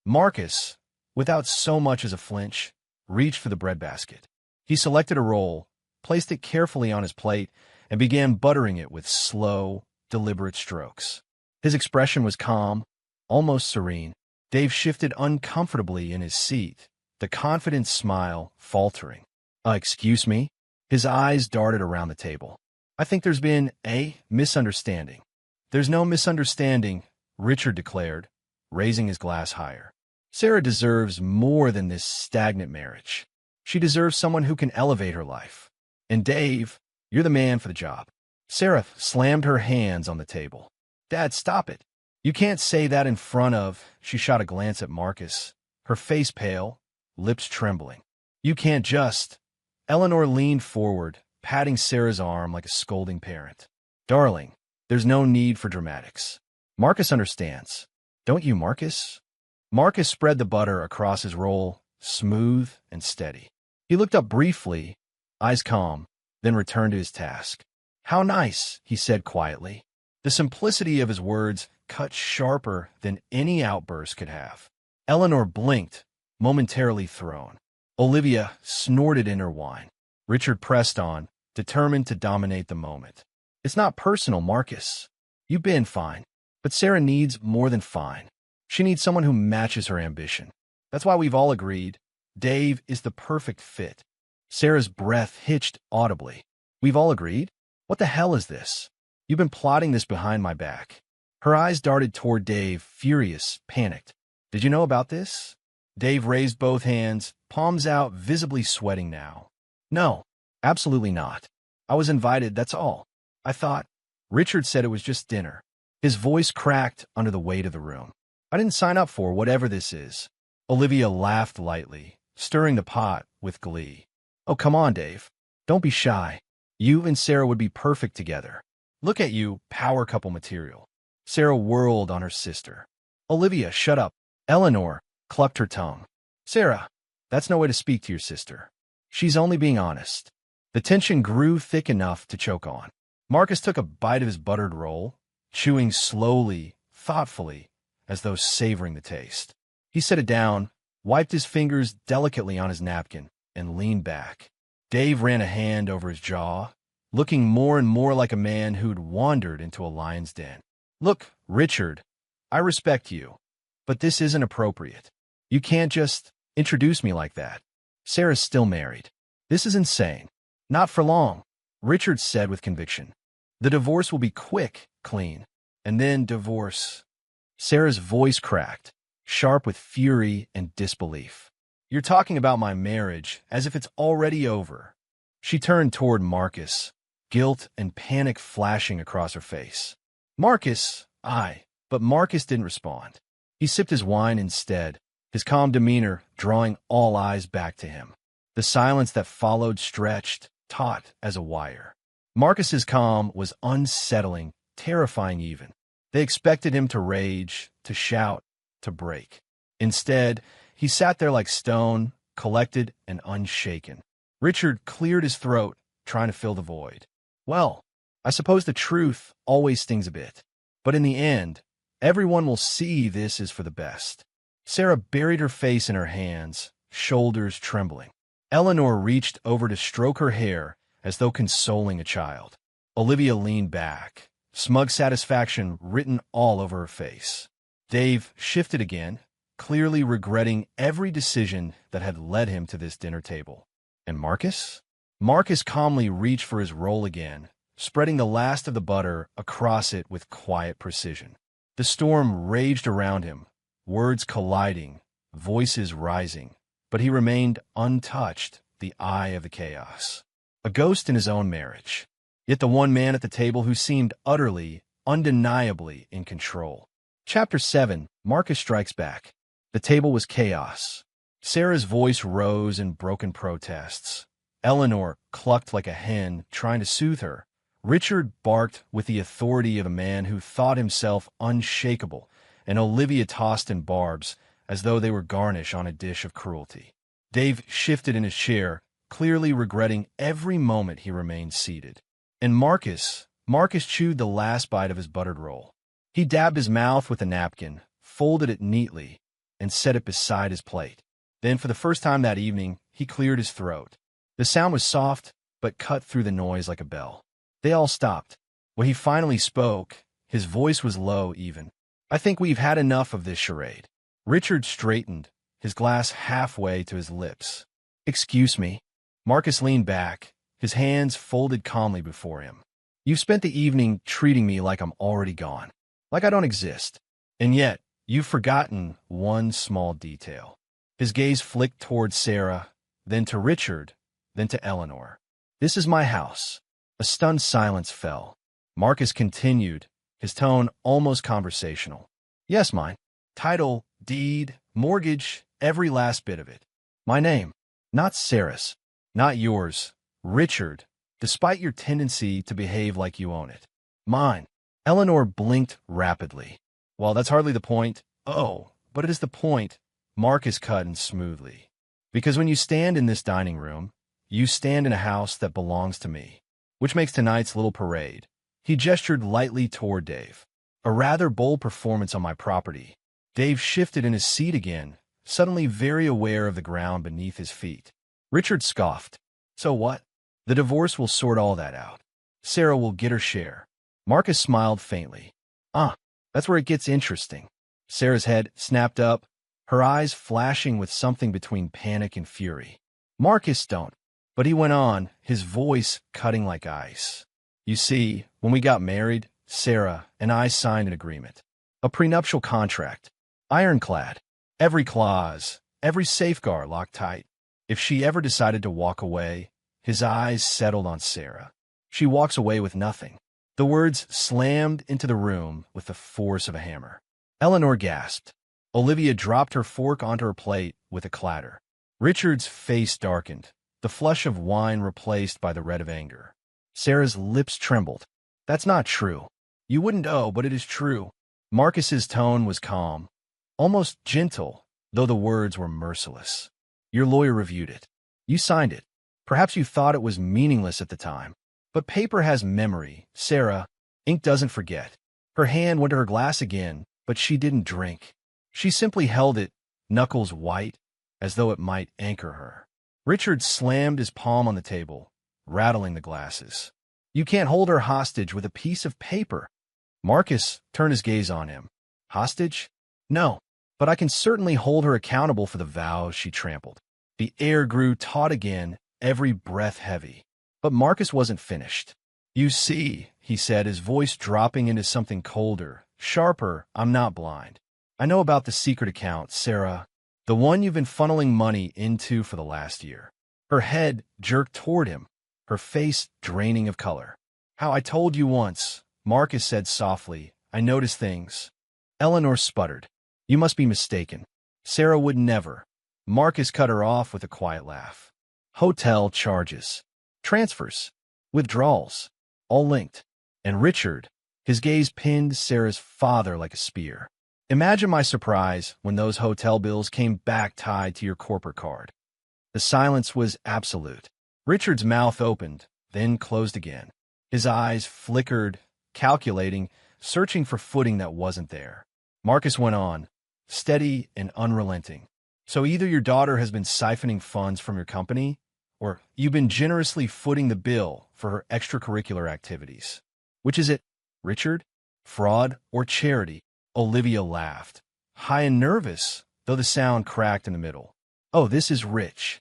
Marcus, without so much as a flinch, reached for the breadbasket. He selected a roll, placed it carefully on his plate, and began buttering it with slow, deliberate strokes. His expression was calm, almost serene. Dave shifted uncomfortably in his seat, the confident smile faltering. Excuse me?" His eyes darted around the table. "I think there's been a misunderstanding." "There's no misunderstanding," Richard declared, raising his glass higher. "Sarah deserves more than this stagnant marriage. She deserves someone who can elevate her life. And Dave, you're the man for the job." Sarah slammed her hands on the table. "Dad, stop it. You can't say that in front of—" She shot a glance at Marcus, her face pale, lips trembling. "You can't just—" Eleanor leaned forward, patting Sarah's arm like a scolding parent. "Darling, there's no need for dramatics. Marcus understands. Don't you, Marcus?" Marcus spread the butter across his roll, smooth and steady. He looked up briefly, eyes calm, then returned to his task. "How nice," he said quietly. The simplicity of his words cut sharper than any outburst could have. Eleanor blinked, momentarily thrown. Olivia snorted in her wine. Richard pressed on, determined to dominate the moment. "It's not personal, Marcus. You've been fine. But Sarah needs more than fine. She needs someone who matches her ambition. That's why we've all agreed Dave is the perfect fit." Sarah's breath hitched audibly. "We've all agreed? What the hell is this? You've been plotting this behind my back." Her eyes darted toward Dave, furious, panicked. "Did you know about this?" Dave raised both hands, palms out, visibly sweating now. "No, absolutely not. I was invited, that's all. I thought—" Richard said it was just dinner. His voice cracked under the weight of the room. "I didn't sign up for whatever this is." Olivia laughed lightly, stirring the pot with glee. "Oh, come on, Dave. Don't be shy. You and Sarah would be perfect together. Look at you, power couple material." Sarah whirled on her sister. "Olivia, shut up." Eleanor clucked her tongue. "Sarah, that's no way to speak to your sister. She's only being honest." The tension grew thick enough to choke on. Marcus took a bite of his buttered roll, chewing slowly, thoughtfully, as though savoring the taste. He set it down, wiped his fingers delicately on his napkin, and leaned back. Dave ran a hand over his jaw, looking more and more like a man who'd wandered into a lion's den. "Look, Richard, I respect you, but this isn't appropriate. You can't just introduce me like that. Sarah's still married. This is insane." "Not for long," Richard said with conviction. "The divorce will be quick, clean, and then divorce." Sarah's voice cracked, sharp with fury and disbelief. "You're talking about my marriage as if it's already over." She turned toward Marcus, guilt and panic flashing across her face. "Marcus, but Marcus didn't respond. He sipped his wine instead, his calm demeanor drawing all eyes back to him. The silence that followed stretched, taut as a wire. Marcus's calm was unsettling, terrifying even. They expected him to rage, to shout, to break. Instead, he sat there like stone, collected and unshaken. Richard cleared his throat, trying to fill the void. "Well, I suppose the truth always stings a bit. But in the end, everyone will see this is for the best." Sarah buried her face in her hands, shoulders trembling. Eleanor reached over to stroke her hair as though consoling a child. Olivia leaned back, smug satisfaction written all over her face. Dave shifted again, clearly regretting every decision that had led him to this dinner table. And Marcus? Marcus calmly reached for his roll again, spreading the last of the butter across it with quiet precision. The storm raged around him, words colliding, voices rising, but he remained untouched, the eye of the chaos. A ghost in his own marriage, yet the one man at the table who seemed utterly, undeniably in control. Chapter 7, Marcus Strikes Back. The table was chaos. Sarah's voice rose in broken protests. Eleanor clucked like a hen, trying to soothe her. Richard barked with the authority of a man who thought himself unshakable, and Olivia tossed in barbs as though they were garnish on a dish of cruelty. Dave shifted in his chair, clearly regretting every moment he remained seated. And Marcus chewed the last bite of his buttered roll. He dabbed his mouth with a napkin, folded it neatly, and set it beside his plate. Then, for the first time that evening, he cleared his throat. The sound was soft, but cut through the noise like a bell. They all stopped. When he finally spoke, his voice was low even. "I think we've had enough of this charade." Richard straightened, his glass halfway to his lips. "Excuse me." Marcus leaned back, his hands folded calmly before him. "You've spent the evening treating me like I'm already gone, like I don't exist. And yet, you've forgotten one small detail." His gaze flicked toward Sarah, then to Richard, then to Eleanor. "This is my house." A stunned silence fell. Marcus continued, his tone almost conversational. "Yes, mine. Title, deed, mortgage, every last bit of it. My name, not Sarah's, not yours, Richard, despite your tendency to behave like you own it. Mine." Eleanor blinked rapidly. "Well, that's hardly the point." "Oh, but it is the point," Marcus cut in smoothly. "Because when you stand in this dining room, you stand in a house that belongs to me, which makes tonight's little parade. He gestured lightly toward Dave. A rather bold performance on my property. Dave shifted in his seat again, suddenly very aware of the ground beneath his feet. Richard scoffed. So what? The divorce will sort all that out. Sarah will get her share. Marcus smiled faintly. That's where it gets interesting. Sarah's head snapped up, her eyes flashing with something between panic and fury. Marcus don't. But he went on, his voice cutting like ice. You see, when we got married, Sarah and I signed an agreement. A prenuptial contract. Ironclad. Every clause, every safeguard locked tight. If she ever decided to walk away, his eyes settled on Sarah. She walks away with nothing. The words slammed into the room with the force of a hammer. Eleanor gasped. Olivia dropped her fork onto her plate with a clatter. Richard's face darkened, the flush of wine replaced by the red of anger. Sarah's lips trembled. That's not true. You wouldn't know, but it is true. Marcus's tone was calm, almost gentle, though the words were merciless. Your lawyer reviewed it. You signed it. Perhaps you thought it was meaningless at the time. But paper has memory, Sarah. Ink doesn't forget. Her hand went to her glass again, but she didn't drink. She simply held it, knuckles white, as though it might anchor her. Richard slammed his palm on the table, rattling the glasses. You can't hold her hostage with a piece of paper. Marcus turned his gaze on him. Hostage? No, but I can certainly hold her accountable for the vows she trampled. The air grew taut again, every breath heavy. But Marcus wasn't finished. You see, he said, his voice dropping into something colder, sharper. I'm not blind. I know about the secret account, Sarah, the one you've been funneling money into for the last year. Her head jerked toward him, her face draining of color. How I told you once, Marcus said softly. I noticed things. Eleanor sputtered. You must be mistaken. Sarah would never. Marcus cut her off with a quiet laugh. Hotel charges. Transfers. Withdrawals. All linked. And Richard, his gaze pinned Sarah's father like a spear. Imagine my surprise when those hotel bills came back tied to your corporate card. The silence was absolute. Richard's mouth opened, then closed again. His eyes flickered, calculating, searching for footing that wasn't there. Marcus went on, steady and unrelenting. So either your daughter has been siphoning funds from your company, or you've been generously footing the bill for her extracurricular activities. Which is it, Richard? Fraud or charity? Olivia laughed, high and nervous, though the sound cracked in the middle. Oh, this is rich.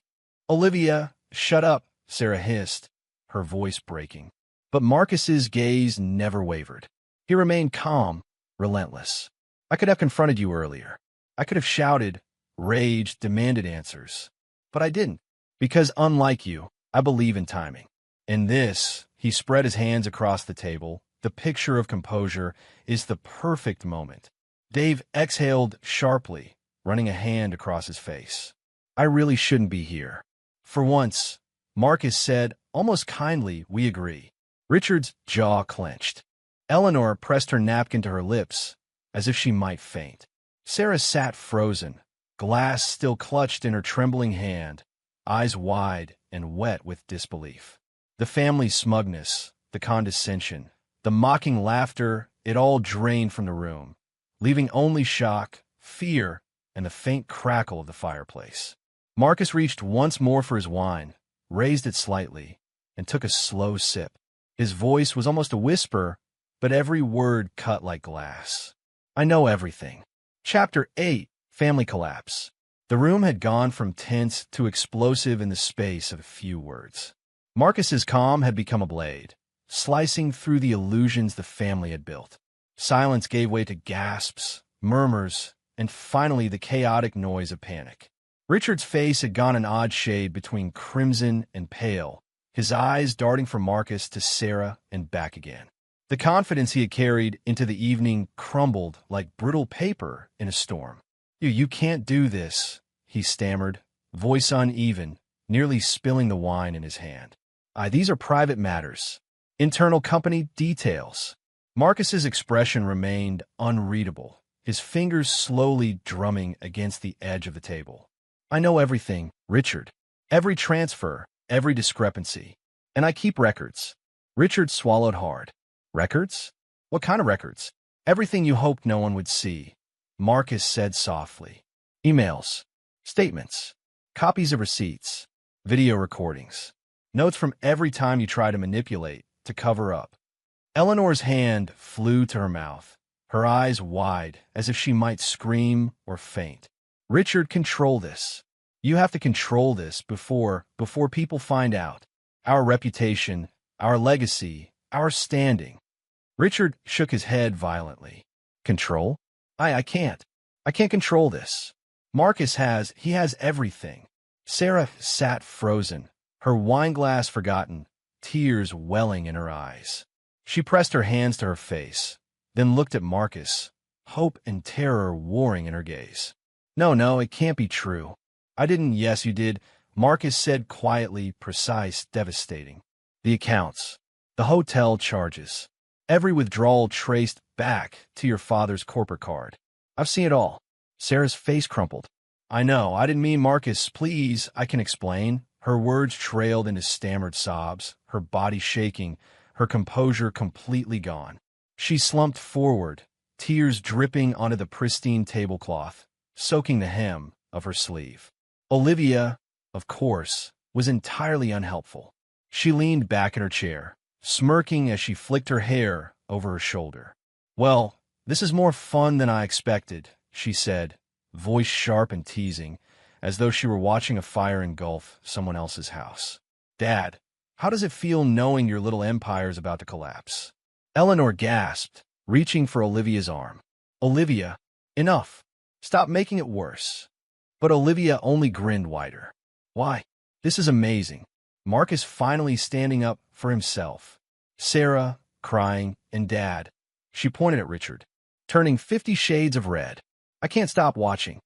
Olivia, shut up, Sarah hissed, her voice breaking. But Marcus's gaze never wavered. He remained calm, relentless. I could have confronted you earlier. I could have shouted, raged, demanded answers. But I didn't, because unlike you, I believe in timing. In this, he spread his hands across the table. The picture of composure is the perfect moment. Dave exhaled sharply, running a hand across his face. I really shouldn't be here. For once, Marcus said, almost kindly, we agree. Richard's jaw clenched. Eleanor pressed her napkin to her lips, as if she might faint. Sarah sat frozen, glass still clutched in her trembling hand, eyes wide and wet with disbelief. The family smugness, the condescension, the mocking laughter, it all drained from the room, leaving only shock, fear, and the faint crackle of the fireplace. Marcus reached once more for his wine, raised it slightly, and took a slow sip. His voice was almost a whisper, but every word cut like glass. I know everything. Chapter 8, Family Collapse. The room had gone from tense to explosive in the space of a few words. Marcus's calm had become a blade, slicing through the illusions the family had built. Silence gave way to gasps, murmurs, and finally the chaotic noise of panic. Richard's face had gone an odd shade between crimson and pale, his eyes darting from Marcus to Sarah and back again. The confidence he had carried into the evening crumbled like brittle paper in a storm. You can't do this, he stammered, voice uneven, nearly spilling the wine in his hand. These are private matters. Internal company details. Marcus's expression remained unreadable, his fingers slowly drumming against the edge of the table. I know everything, Richard. Every transfer, every discrepancy. And I keep records. Richard swallowed hard. Records? What kind of records? Everything you hoped no one would see, Marcus said softly. Emails, statements, copies of receipts, video recordings, notes from every time you try to manipulate, to cover up. Eleanor's hand flew to her mouth, her eyes wide, as if she might scream or faint. Richard, control this. You have to control this before people find out. Our reputation, our legacy, our standing. Richard shook his head violently. Control? I can't. I can't control this. Marcus has everything. Sarah sat frozen, her wineglass forgotten, tears welling in her eyes. She pressed her hands to her face, then looked at Marcus, hope and terror warring in her gaze. No, it can't be true. I didn't. Yes, you did, Marcus said quietly, precise, devastating. The accounts, the hotel charges, every withdrawal traced back to your father's corporate card. I've seen it all. Sarah's face crumpled. I know, I didn't mean. Marcus, please, I can explain. Her words trailed into stammered sobs, her body shaking, her composure completely gone. She slumped forward, tears dripping onto the pristine tablecloth, soaking the hem of her sleeve. Olivia, of course, was entirely unhelpful. She leaned back in her chair, smirking as she flicked her hair over her shoulder. Well, this is more fun than I expected, she said, voice sharp and teasing, as though she were watching a fire engulf someone else's house. Dad, how does it feel knowing your little empire's about to collapse? Eleanor gasped, reaching for Olivia's arm. Olivia, enough. Stop making it worse. But Olivia only grinned wider. Why? This is amazing. Marcus finally standing up for himself. Sarah, crying, and Dad. She pointed at Richard, turning 50 shades of red. I can't stop watching.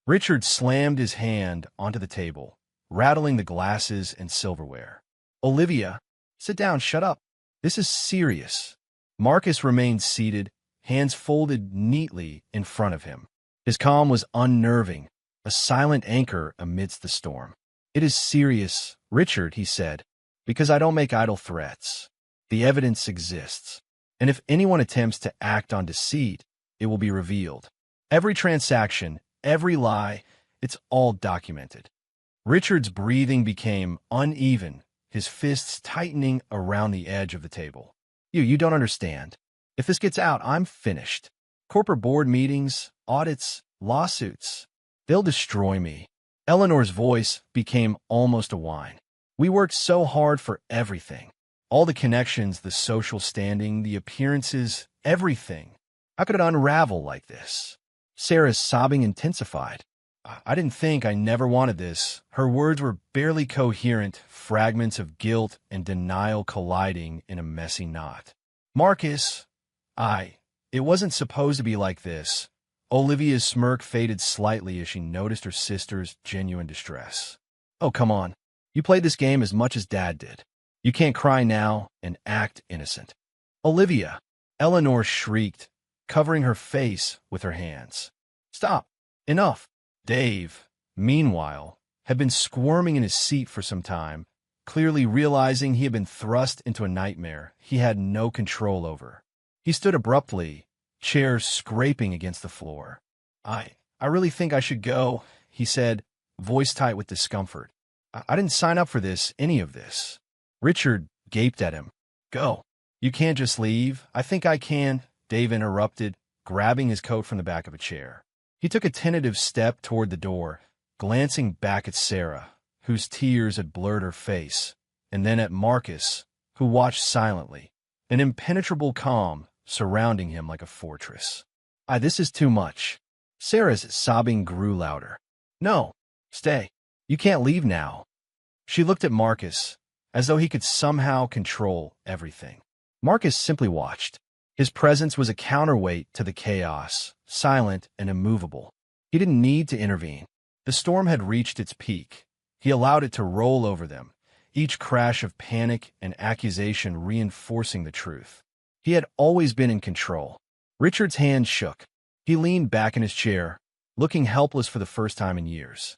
Richard slammed his hand onto the table, rattling the glasses and silverware. Olivia, sit down, shut up. This is serious. Marcus remained seated, hands folded neatly in front of him. His calm was unnerving, a silent anchor amidst the storm. It is serious, Richard, he said, because I don't make idle threats. The evidence exists, and if anyone attempts to act on deceit, it will be revealed. Every transaction, every lie, it's all documented. Richard's breathing became uneven, his fists tightening around the edge of the table. You don't understand. If this gets out, I'm finished. Corporate board meetings, audits, lawsuits. They'll destroy me. Eleanor's voice became almost a whine. We worked so hard for everything. All the connections, the social standing, the appearances, everything. How could it unravel like this? Sarah's sobbing intensified. I didn't think. I never wanted this. Her words were barely coherent, fragments of guilt and denial colliding in a messy knot. Marcus, it wasn't supposed to be like this. Olivia's smirk faded slightly as she noticed her sister's genuine distress. Oh, come on. You played this game as much as Dad did. You can't cry now and act innocent. Olivia, Eleanor shrieked, covering her face with her hands. Stop. Enough. Dave, meanwhile, had been squirming in his seat for some time, clearly realizing he had been thrust into a nightmare he had no control over. He stood abruptly, chair scraping against the floor. I really think I should go, he said, voice tight with discomfort. I didn't sign up for this, any of this. Richard gaped at him. Go. You can't just leave. I think I can, Dave interrupted, grabbing his coat from the back of a chair. He took a tentative step toward the door, glancing back at Sarah, whose tears had blurred her face, and then at Marcus, who watched silently, an impenetrable calm surrounding him like a fortress. This is too much. Sarah's sobbing grew louder. No, stay. You can't leave now. She looked at Marcus, as though he could somehow control everything. Marcus simply watched. His presence was a counterweight to the chaos, silent and immovable. He didn't need to intervene. The storm had reached its peak. He allowed it to roll over them, each crash of panic and accusation reinforcing the truth. He had always been in control. Richard's hand shook. He leaned back in his chair, looking helpless for the first time in years.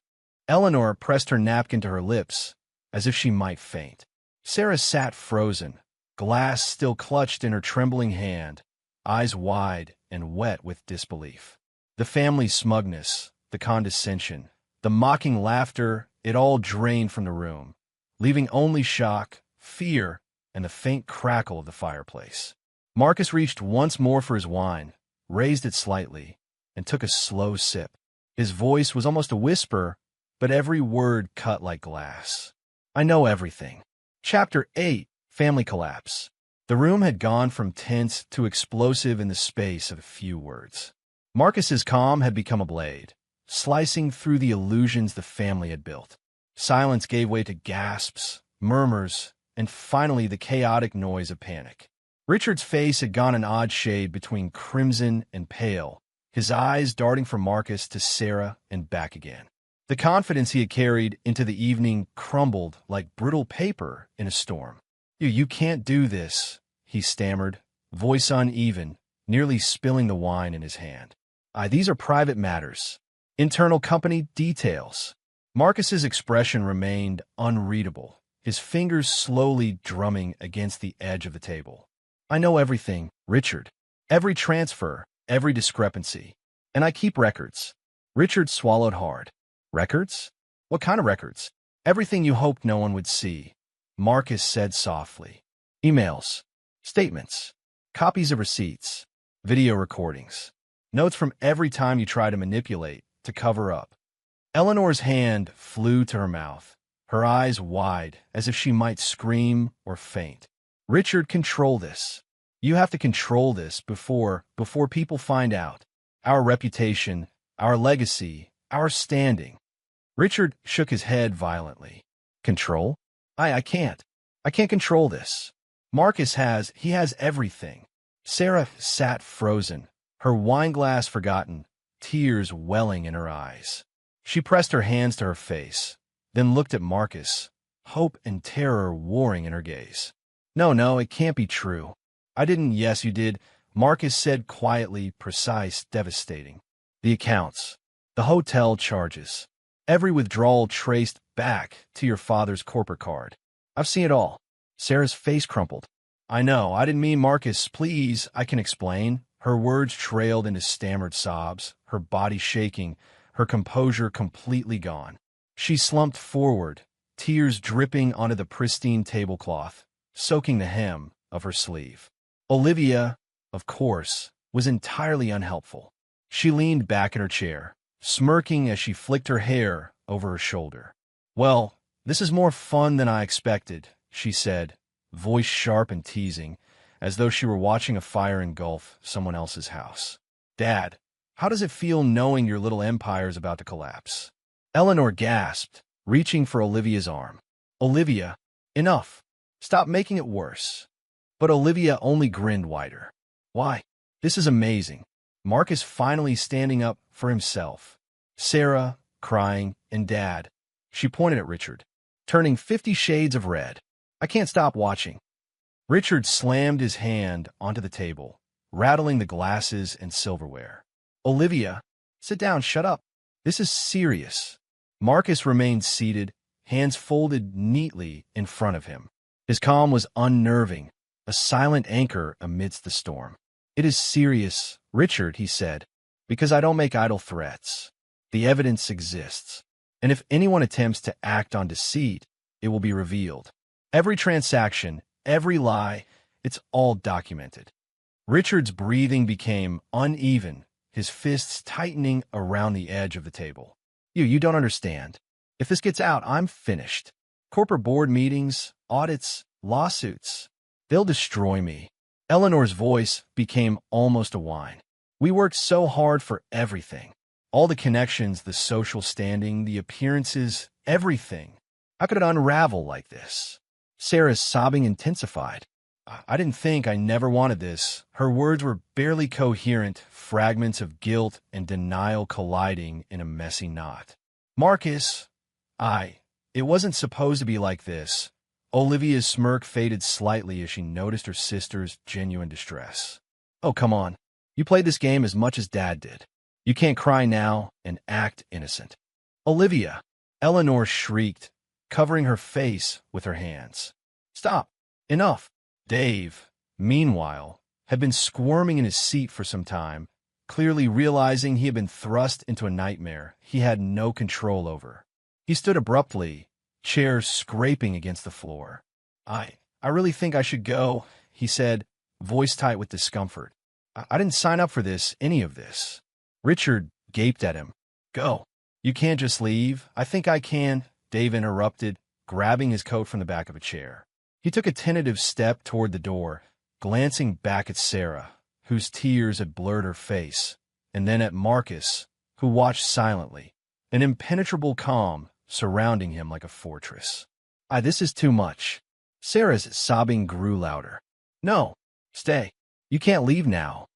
Eleanor pressed her napkin to her lips, as if she might faint. Sarah sat frozen, glass still clutched in her trembling hand, eyes wide and wet with disbelief. The family smugness, the condescension, the mocking laughter, it all drained from the room, leaving only shock, fear, and the faint crackle of the fireplace. Marcus reached once more for his wine, raised it slightly, and took a slow sip. His voice was almost a whisper, but every word cut like glass. I know everything. Chapter 8, Family Collapse. The room had gone from tense to explosive in the space of a few words. Marcus's calm had become a blade, slicing through the illusions the family had built. Silence gave way to gasps, murmurs, and finally the chaotic noise of panic. Richard's face had gone an odd shade between crimson and pale, his eyes darting from Marcus to Sarah and back again. The confidence he had carried into the evening crumbled like brittle paper in a storm. You can't do this," he stammered, voice uneven, nearly spilling the wine in his hand. These are private matters. Internal company details." Marcus's expression remained unreadable, his fingers slowly drumming against the edge of the table. "I know everything, Richard. Every transfer, every discrepancy. And I keep records." Richard swallowed hard. "Records? What kind of records?" "Everything you hoped no one would see," Marcus said softly. "Emails, statements, copies of receipts, video recordings, notes from every time you try to manipulate, to cover up." Eleanor's hand flew to her mouth, her eyes wide as if she might scream or faint. "Richard, control this. You have to control this before people find out. Our reputation, our legacy, our standing." Richard shook his head violently. "Control? I can't. I can't control this. Marcus has everything." Sarah sat frozen, her wineglass forgotten, tears welling in her eyes. She pressed her hands to her face, then looked at Marcus, hope and terror warring in her gaze. No, it can't be true. I didn't." "Yes, you did," Marcus said quietly, precise, devastating. "The accounts, the hotel charges, every withdrawal traced back to your father's corporate card. I've seen it all." Sarah's face crumpled. "I know, I didn't mean Marcus. Please, I can explain." Her words trailed into stammered sobs, her body shaking, her composure completely gone. She slumped forward, tears dripping onto the pristine tablecloth, soaking the hem of her sleeve. Olivia, of course, was entirely unhelpful. She leaned back in her chair, smirking as she flicked her hair over her shoulder. "Well, this is more fun than I expected," she said, voice sharp and teasing, as though she were watching a fire engulf someone else's house. "Dad, how does it feel knowing your little empire's about to collapse?" Eleanor gasped, reaching for Olivia's arm. "Olivia, enough. Stop making it worse." But Olivia only grinned wider. "Why? This is amazing." Marcus finally standing up for himself. Sarah, crying, and Dad. She pointed at Richard, turning 50 shades of red. "I can't stop watching." Richard slammed his hand onto the table, rattling the glasses and silverware. "Olivia, sit down, shut up. This is serious." Marcus remained seated, hands folded neatly in front of him. His calm was unnerving, a silent anchor amidst the storm. "It is serious, Richard," he said, "because I don't make idle threats. The evidence exists, and if anyone attempts to act on deceit, it will be revealed. Every transaction, every lie, it's all documented." Richard's breathing became uneven, his fists tightening around the edge of the table. You don't understand. If this gets out, I'm finished. Corporate board meetings, audits, lawsuits. They'll destroy me." Eleanor's voice became almost a whine. "We worked so hard for everything. All the connections, the social standing, the appearances, everything. How could it unravel like this?" Sarah's sobbing intensified. I never wanted this." Her words were barely coherent, fragments of guilt and denial colliding in a messy knot. "Marcus, it wasn't supposed to be like this." Olivia's smirk faded slightly as she noticed her sister's genuine distress. "Oh, come on. You played this game as much as Dad did. You can't cry now and act innocent." "Olivia!" Eleanor shrieked, covering her face with her hands. "Stop! Enough!" Dave, meanwhile, had been squirming in his seat for some time, clearly realizing he had been thrust into a nightmare he had no control over. He stood abruptly, chairs scraping against the floor. I really think I should go," he said, voice tight with discomfort. I didn't sign up for this, any of this." Richard gaped at him. "Go. You can't just leave." "I think I can," Dave interrupted, grabbing his coat from the back of a chair. He took a tentative step toward the door, glancing back at Sarah, whose tears had blurred her face, and then at Marcus, who watched silently, an impenetrable calm surrounding him like a fortress. This is too much." Sarah's sobbing grew louder. "No, stay. You can't leave now."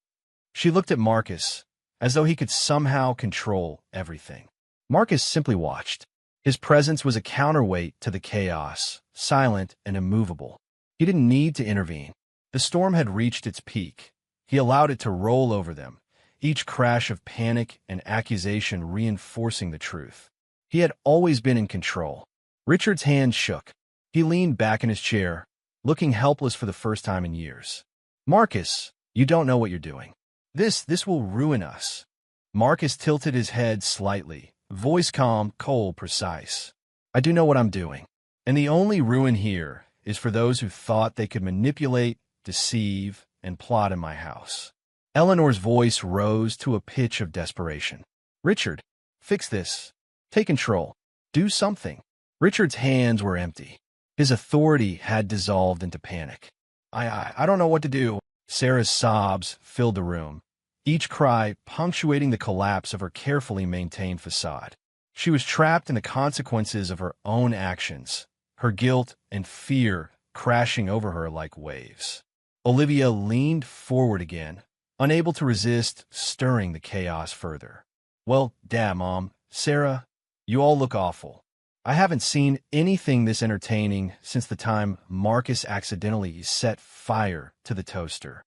She looked at Marcus, as though he could somehow control everything. Marcus simply watched. His presence was a counterweight to the chaos, silent and immovable. He didn't need to intervene. The storm had reached its peak. He allowed it to roll over them, each crash of panic and accusation reinforcing the truth. He had always been in control. Richard's hand shook. He leaned back in his chair, looking helpless for the first time in years. "Marcus, you don't know what you're doing. This will ruin us." Marcus tilted his head slightly, voice calm, cold, precise. "I do know what I'm doing. And the only ruin here is for those who thought they could manipulate, deceive, and plot in my house." Eleanor's voice rose to a pitch of desperation. "Richard, fix this. Take control. Do something." Richard's hands were empty. His authority had dissolved into panic. I don't know what to do." Sarah's sobs filled the room, each cry punctuating the collapse of her carefully maintained facade. She was trapped in the consequences of her own actions, her guilt and fear crashing over her like waves. Olivia leaned forward again, unable to resist stirring the chaos further. "Well, damn, Mom. Sarah, you all look awful. I haven't seen anything this entertaining since the time Marcus accidentally set fire to the toaster."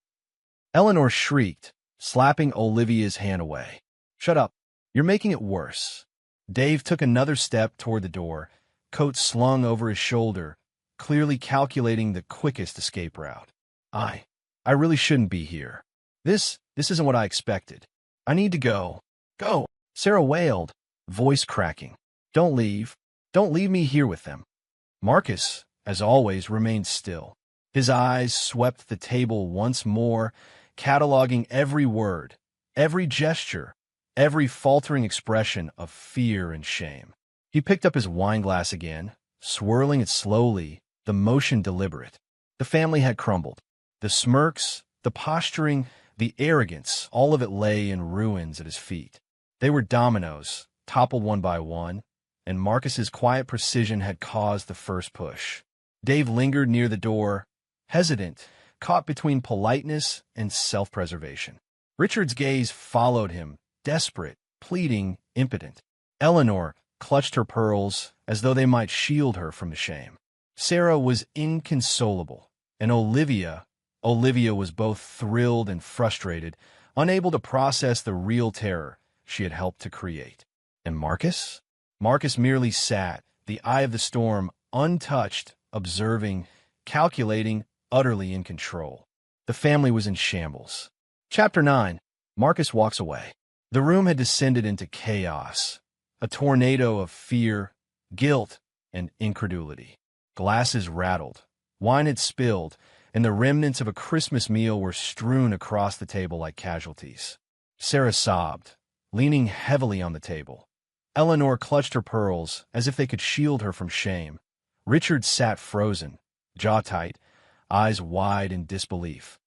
Eleanor shrieked, slapping Olivia's hand away. "Shut up. You're making it worse." Dave took another step toward the door, coat slung over his shoulder, clearly calculating the quickest escape route. I really shouldn't be here. This isn't what I expected. I need to go." "Go," Sarah wailed, voice cracking. "Don't leave. Don't leave me here with them." Marcus, as always, remained still. His eyes swept the table once more, cataloging every word, every gesture, every faltering expression of fear and shame. He picked up his wineglass again, swirling it slowly, the motion deliberate. The family had crumbled. The smirks, the posturing, the arrogance, all of it lay in ruins at his feet. They were dominoes, toppled one by one, and Marcus's quiet precision had caused the first push. Dave lingered near the door, hesitant, caught between politeness and self-preservation. Richard's gaze followed him, desperate, pleading, impotent. Eleanor clutched her pearls as though they might shield her from the shame. Sarah was inconsolable, and Olivia was both thrilled and frustrated, unable to process the real terror she had helped to create. And Marcus? Marcus merely sat, the eye of the storm, untouched, observing, calculating, utterly in control. The family was in shambles. Chapter 9. Marcus walks away. The room had descended into chaos, a tornado of fear, guilt, and incredulity. Glasses rattled, wine had spilled, and the remnants of a Christmas meal were strewn across the table like casualties. Sarah sobbed, leaning heavily on the table. Eleanor clutched her pearls as if they could shield her from shame. Richard sat frozen, jaw tight, eyes wide in disbelief.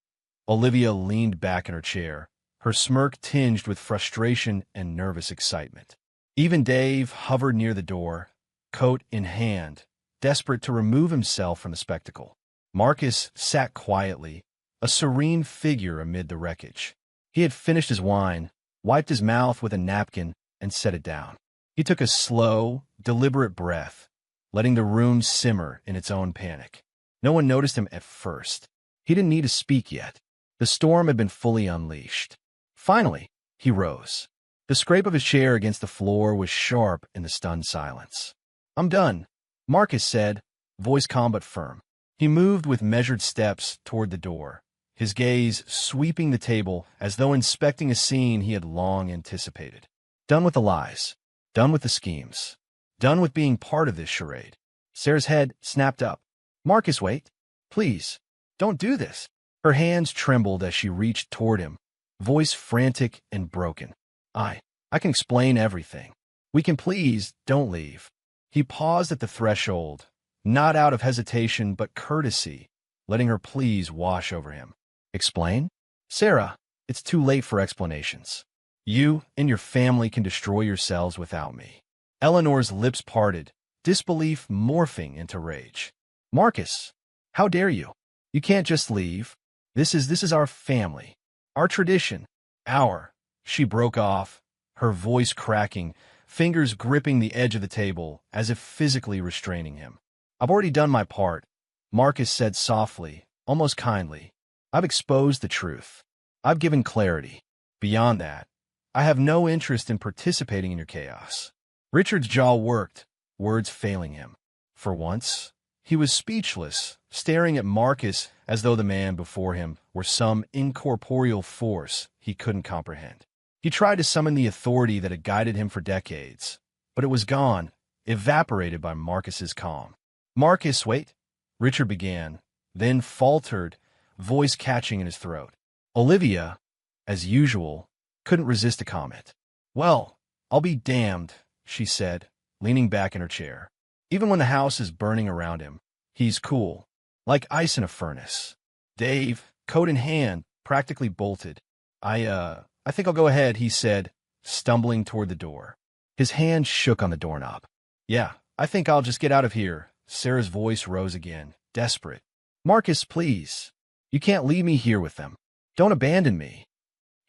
Olivia leaned back in her chair, her smirk tinged with frustration and nervous excitement. Even Dave hovered near the door, coat in hand, desperate to remove himself from the spectacle. Marcus sat quietly, a serene figure amid the wreckage. He had finished his wine, wiped his mouth with a napkin, and set it down. He took a slow, deliberate breath, letting the room simmer in its own panic. No one noticed him at first. He didn't need to speak yet. The storm had been fully unleashed. Finally, he rose. The scrape of his chair against the floor was sharp in the stunned silence. "I'm done," Marcus said, voice calm but firm. He moved with measured steps toward the door, his gaze sweeping the table as though inspecting a scene he had long anticipated. Done with the lies. Done with the schemes. Done with being part of this charade. Sarah's head snapped up. Marcus, wait. Please. Don't do this. Her hands trembled as she reached toward him, voice frantic and broken. I can explain everything. We can please don't leave. He paused at the threshold, not out of hesitation but courtesy, letting her pleas wash over him. Explain? Sarah, it's too late for explanations. You and your family can destroy yourselves without me. Eleanor's lips parted, disbelief morphing into rage. Marcus, how dare you? You can't just leave. This is our family. Our tradition. She broke off, her voice cracking, fingers gripping the edge of the table as if physically restraining him. I've already done my part, Marcus said softly, almost kindly. I've exposed the truth. I've given clarity. Beyond that, I have no interest in participating in your chaos. Richard's jaw worked, words failing him. For once, he was speechless, staring at Marcus as though the man before him were some incorporeal force he couldn't comprehend. He tried to summon the authority that had guided him for decades, but it was gone, evaporated by Marcus's calm. Marcus, wait, Richard began, then faltered, voice catching in his throat. Olivia, as usual, couldn't resist a comment. Well, I'll be damned, she said, leaning back in her chair. Even when the house is burning around him, he's cool, like ice in a furnace. Dave, coat in hand, practically bolted. I think I'll go ahead, he said, stumbling toward the door. His hand shook on the doorknob. Yeah, I think I'll just get out of here. Sarah's voice rose again, desperate. Marcus, please. You can't leave me here with them. Don't abandon me.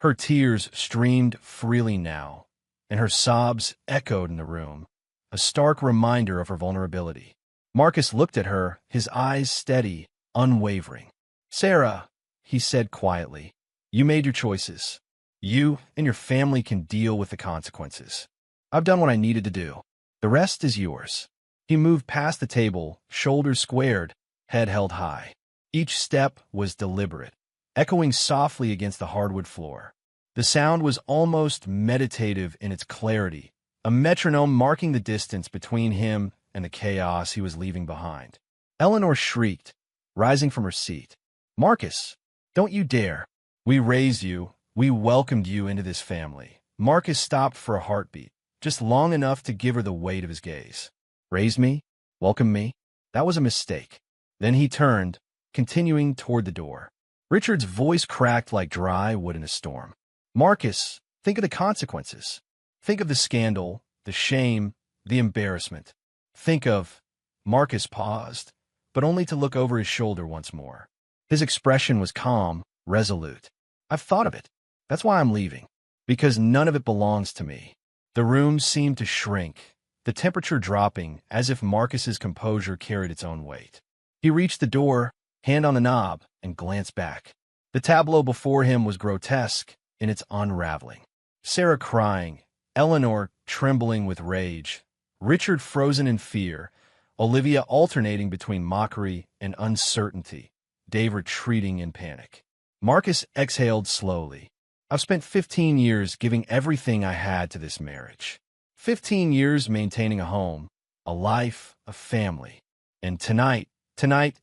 Her tears streamed freely now, and her sobs echoed in the room, a stark reminder of her vulnerability. Marcus looked at her, his eyes steady, unwavering. Sarah, he said quietly, you made your choices. You and your family can deal with the consequences. I've done what I needed to do. The rest is yours. He moved past the table, shoulders squared, head held high. Each step was deliberate, echoing softly against the hardwood floor. The sound was almost meditative in its clarity, a metronome marking the distance between him and the chaos he was leaving behind. Eleanor shrieked, rising from her seat. Marcus, don't you dare. We raised you. We welcomed you into this family. Marcus stopped for a heartbeat, just long enough to give her the weight of his gaze. Raised me? Welcomed me? That was a mistake. Then he turned, continuing toward the door. Richard's voice cracked like dry wood in a storm. Marcus, think of the consequences. Think of the scandal, the shame, the embarrassment. Think of... Marcus paused, but only to look over his shoulder once more. His expression was calm, resolute. I've thought of it. That's why I'm leaving. Because none of it belongs to me. The room seemed to shrink, the temperature dropping as if Marcus's composure carried its own weight. He reached the door, hand on the knob, and glanced back. The tableau before him was grotesque in its unraveling. Sarah crying, Eleanor trembling with rage, Richard frozen in fear, Olivia alternating between mockery and uncertainty, Dave retreating in panic. Marcus exhaled slowly. I've spent 15 years giving everything I had to this marriage. 15 years maintaining a home, a life, a family. And tonight,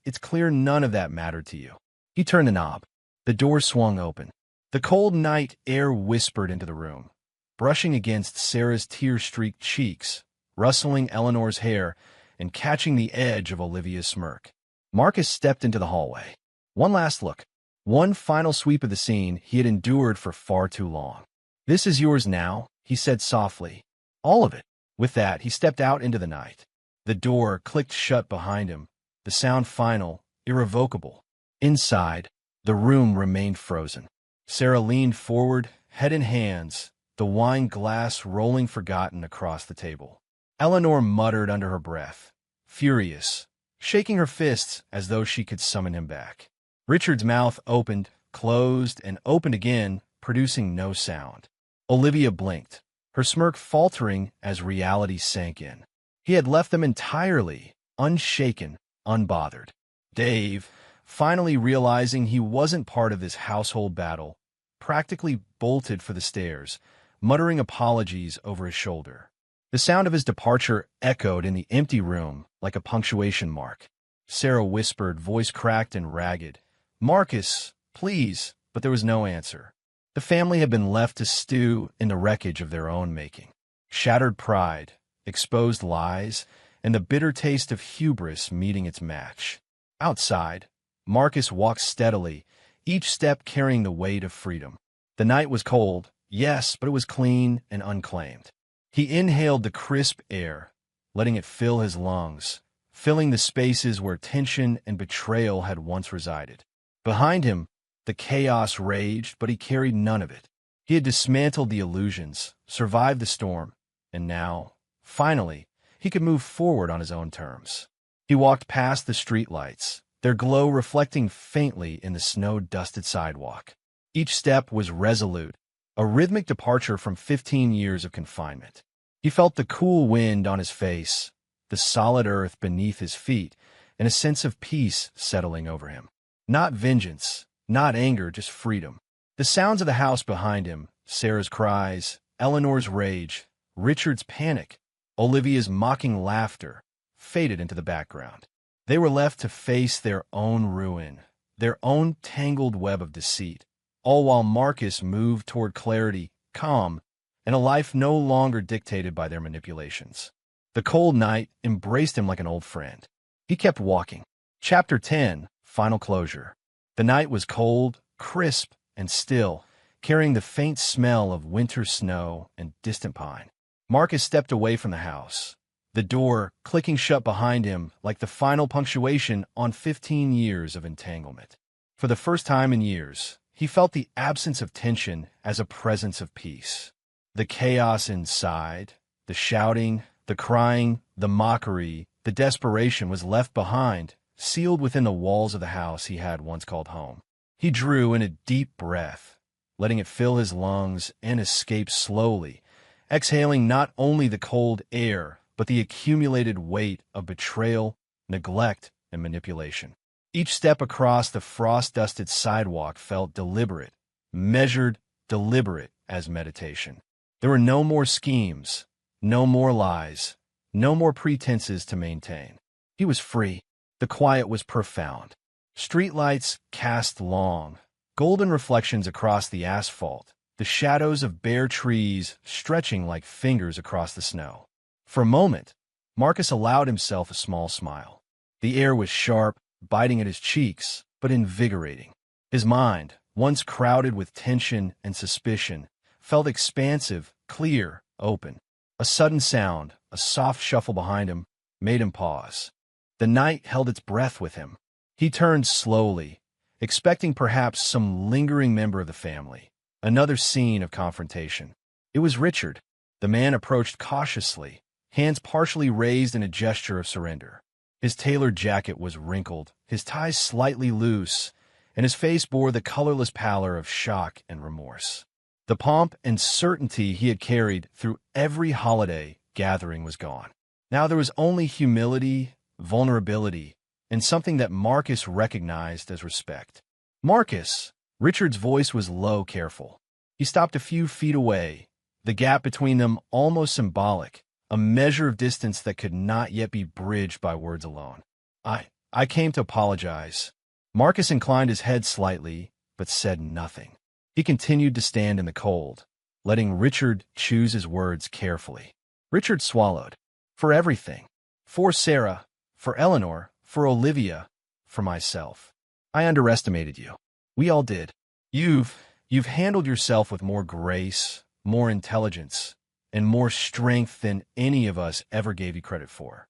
it's clear none of that mattered to you. He turned the knob. The door swung open. The cold night air whispered into the room, brushing against Sarah's tear-streaked cheeks, rustling Eleanor's hair, and catching the edge of Olivia's smirk. Marcus stepped into the hallway. One last look. One final sweep of the scene he had endured for far too long. This is yours now, he said softly. All of it. With that, he stepped out into the night. The door clicked shut behind him, the sound final, irrevocable. Inside, the room remained frozen. Sarah leaned forward, head in hands, the wine glass rolling forgotten across the table. Eleanor muttered under her breath, furious, shaking her fists as though she could summon him back. Richard's mouth opened, closed, and opened again, producing no sound. Olivia blinked, her smirk faltering as reality sank in. He had left them entirely, unshaken, unbothered. Dave, finally realizing he wasn't part of this household battle, practically bolted for the stairs, muttering apologies over his shoulder. The sound of his departure echoed in the empty room like a punctuation mark. Sarah whispered, voice cracked and ragged, "Marcus, please," but there was no answer. The family had been left to stew in the wreckage of their own making. Shattered pride, exposed lies, and the bitter taste of hubris meeting its match. Outside, Marcus walked steadily, each step carrying the weight of freedom. The night was cold, yes, but it was clean and unclaimed. He inhaled the crisp air, letting it fill his lungs, filling the spaces where tension and betrayal had once resided. Behind him, the chaos raged, but he carried none of it. He had dismantled the illusions, survived the storm, and now, finally, he could move forward on his own terms. He walked past the streetlights, their glow reflecting faintly in the snow-dusted sidewalk. Each step was resolute, a rhythmic departure from 15 years of confinement. He felt the cool wind on his face, the solid earth beneath his feet, and a sense of peace settling over him. Not vengeance, not anger, just freedom. The sounds of the house behind him, Sarah's cries, Eleanor's rage, Richard's panic, Olivia's mocking laughter, faded into the background. They were left to face their own ruin, their own tangled web of deceit, all while Marcus moved toward clarity, calm, and a life no longer dictated by their manipulations. The cold night embraced him like an old friend. He kept walking. Chapter 10, Final Closure. The night was cold, crisp, and still, carrying the faint smell of winter snow and distant pine. Marcus stepped away from the house, the door clicking shut behind him like the final punctuation on 15 years of entanglement. For the first time in years, he felt the absence of tension as a presence of peace. The chaos inside, the shouting, the crying, the mockery, the desperation was left behind, sealed within the walls of the house he had once called home. He drew in a deep breath, letting it fill his lungs and escape slowly, exhaling not only the cold air, but the accumulated weight of betrayal, neglect, and manipulation. Each step across the frost-dusted sidewalk felt deliberate, measured, deliberate as meditation. There were no more schemes, no more lies, no more pretenses to maintain. He was free. The quiet was profound. Streetlights cast long, golden reflections across the asphalt, the shadows of bare trees stretching like fingers across the snow. For a moment, Marcus allowed himself a small smile. The air was sharp, biting at his cheeks, but invigorating. His mind, once crowded with tension and suspicion, felt expansive, clear, open. A sudden sound, a soft shuffle behind him, made him pause. The night held its breath with him. He turned slowly, expecting perhaps some lingering member of the family. Another scene of confrontation. It was Richard. The man approached cautiously, hands partially raised in a gesture of surrender. His tailored jacket was wrinkled, his tie slightly loose, and his face bore the colorless pallor of shock and remorse. The pomp and certainty he had carried through every holiday gathering was gone. Now there was only humility, vulnerability, and something that Marcus recognized as respect. "Marcus!" Richard's voice was low, careful. He stopped a few feet away, the gap between them almost symbolic, a measure of distance that could not yet be bridged by words alone. I came to apologize." Marcus inclined his head slightly, but said nothing. He continued to stand in the cold, letting Richard choose his words carefully. Richard swallowed. "For everything. For Sarah, for Eleanor, for Olivia, for myself. I underestimated you. We all did. You've handled yourself with more grace, more intelligence, and more strength than any of us ever gave you credit for."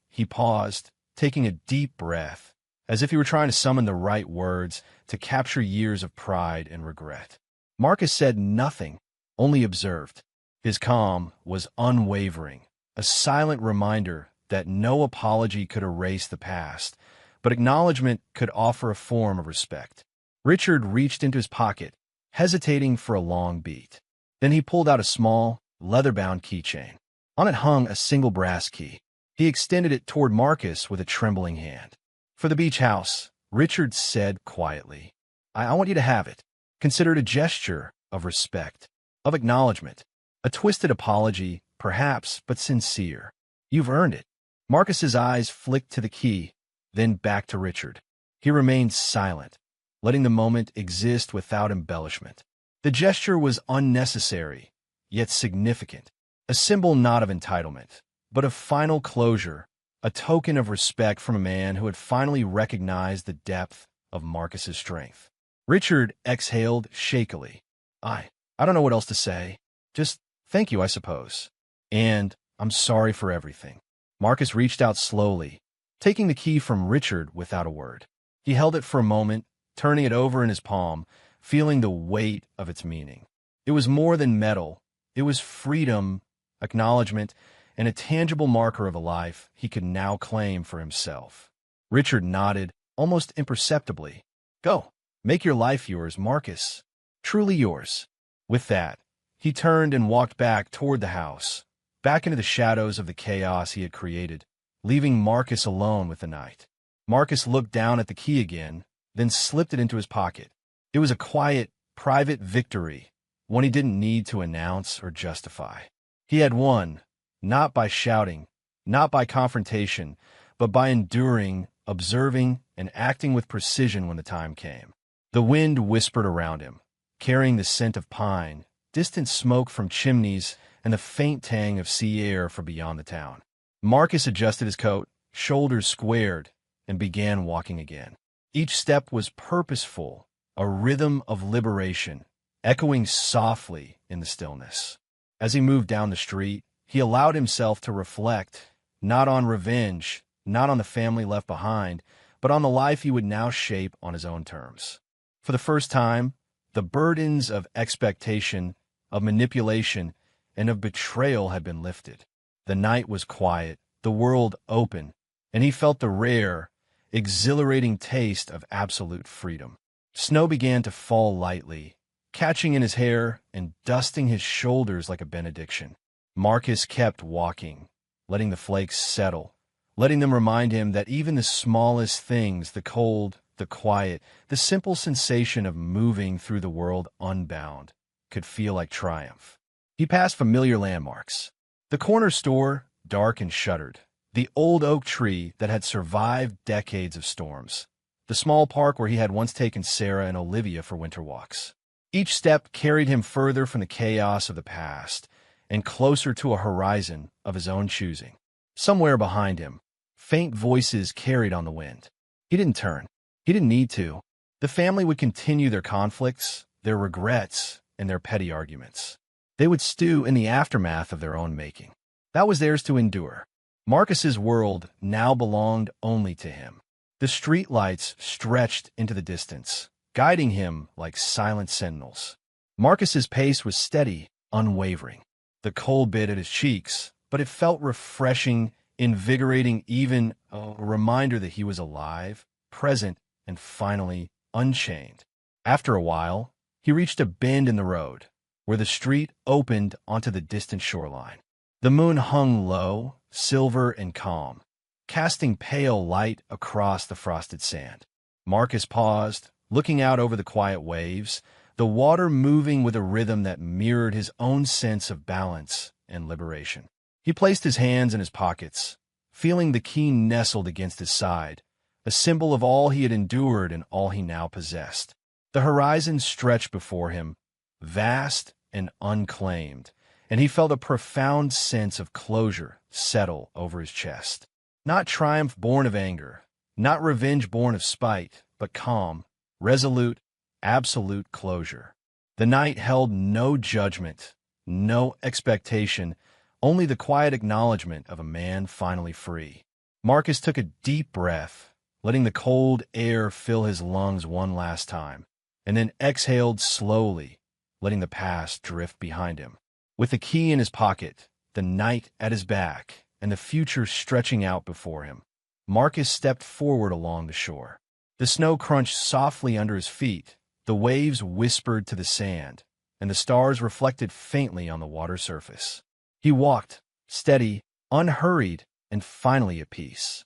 He paused, taking a deep breath, as if he were trying to summon the right words to capture years of pride and regret. Marcus said nothing, only observed. His calm was unwavering, a silent reminder that no apology could erase the past, but acknowledgement could offer a form of respect. Richard reached into his pocket, hesitating for a long beat. Then he pulled out a small, leather-bound keychain. On it hung a single brass key. He extended it toward Marcus with a trembling hand. "For the beach house," Richard said quietly. I want you to have it. Consider it a gesture of respect, of acknowledgement. A twisted apology, perhaps, but sincere. You've earned it." Marcus's eyes flicked to the key, then back to Richard. He remained silent, letting the moment exist without embellishment. The gesture was unnecessary, yet significant. A symbol not of entitlement, but of final closure, a token of respect from a man who had finally recognized the depth of Marcus's strength. Richard exhaled shakily. I don't know what else to say. Just thank you, I suppose. And I'm sorry for everything." Marcus reached out slowly, taking the key from Richard without a word. He held it for a moment, turning it over in his palm, feeling the weight of its meaning. It was more than metal. It was freedom, acknowledgement, and a tangible marker of a life he could now claim for himself. Richard nodded, almost imperceptibly. "Go, make your life yours, Marcus. Truly yours." With that, he turned and walked back toward the house, back into the shadows of the chaos he had created, leaving Marcus alone with the night. Marcus looked down at the key again, then slipped it into his pocket. It was a quiet, private victory, one he didn't need to announce or justify. He had won, not by shouting, not by confrontation, but by enduring, observing, and acting with precision when the time came. The wind whispered around him, carrying the scent of pine, distant smoke from chimneys, and the faint tang of sea air from beyond the town. Marcus adjusted his coat, shoulders squared, and began walking again. Each step was purposeful, a rhythm of liberation, echoing softly in the stillness. As he moved down the street, he allowed himself to reflect, not on revenge, not on the family left behind, but on the life he would now shape on his own terms. For the first time, the burdens of expectation, of manipulation, and of betrayal had been lifted. The night was quiet, the world open, and he felt the rare, exhilarating taste of absolute freedom. Snow began to fall lightly, catching in his hair and dusting his shoulders like a benediction. Marcus kept walking, letting the flakes settle, letting them remind him that even the smallest things, the cold, the quiet, the simple sensation of moving through the world unbound, could feel like triumph. He passed familiar landmarks. The corner store, dark and shuttered. The old oak tree that had survived decades of storms. The small park where he had once taken Sarah and Olivia for winter walks. Each step carried him further from the chaos of the past and closer to a horizon of his own choosing. Somewhere behind him, faint voices carried on the wind. He didn't turn. He didn't need to. The family would continue their conflicts, their regrets, and their petty arguments. They would stew in the aftermath of their own making. That was theirs to endure. Marcus's world now belonged only to him. The streetlights stretched into the distance, guiding him like silent sentinels. Marcus's pace was steady, unwavering. The cold bit at his cheeks, but it felt refreshing, invigorating, even a reminder that he was alive, present, and finally unchained. After a while, he reached a bend in the road, where the street opened onto the distant shoreline. The moon hung low, silver and calm, casting pale light across the frosted sand. Marcus paused, looking out over the quiet waves, the water moving with a rhythm that mirrored his own sense of balance and liberation. He placed his hands in his pockets, feeling the key nestled against his side, a symbol of all he had endured and all he now possessed. The horizon stretched before him, vast and unclaimed, and he felt a profound sense of closure settle over his chest. Not triumph born of anger, not revenge born of spite, but calm, resolute, absolute closure. The night held no judgment, no expectation, only the quiet acknowledgement of a man finally free. Marcus took a deep breath, letting the cold air fill his lungs one last time, and then exhaled slowly, letting the past drift behind him. With the key in his pocket, the night at his back, and the future stretching out before him, Marcus stepped forward along the shore. The snow crunched softly under his feet, the waves whispered to the sand, and the stars reflected faintly on the water surface. He walked, steady, unhurried, and finally at peace.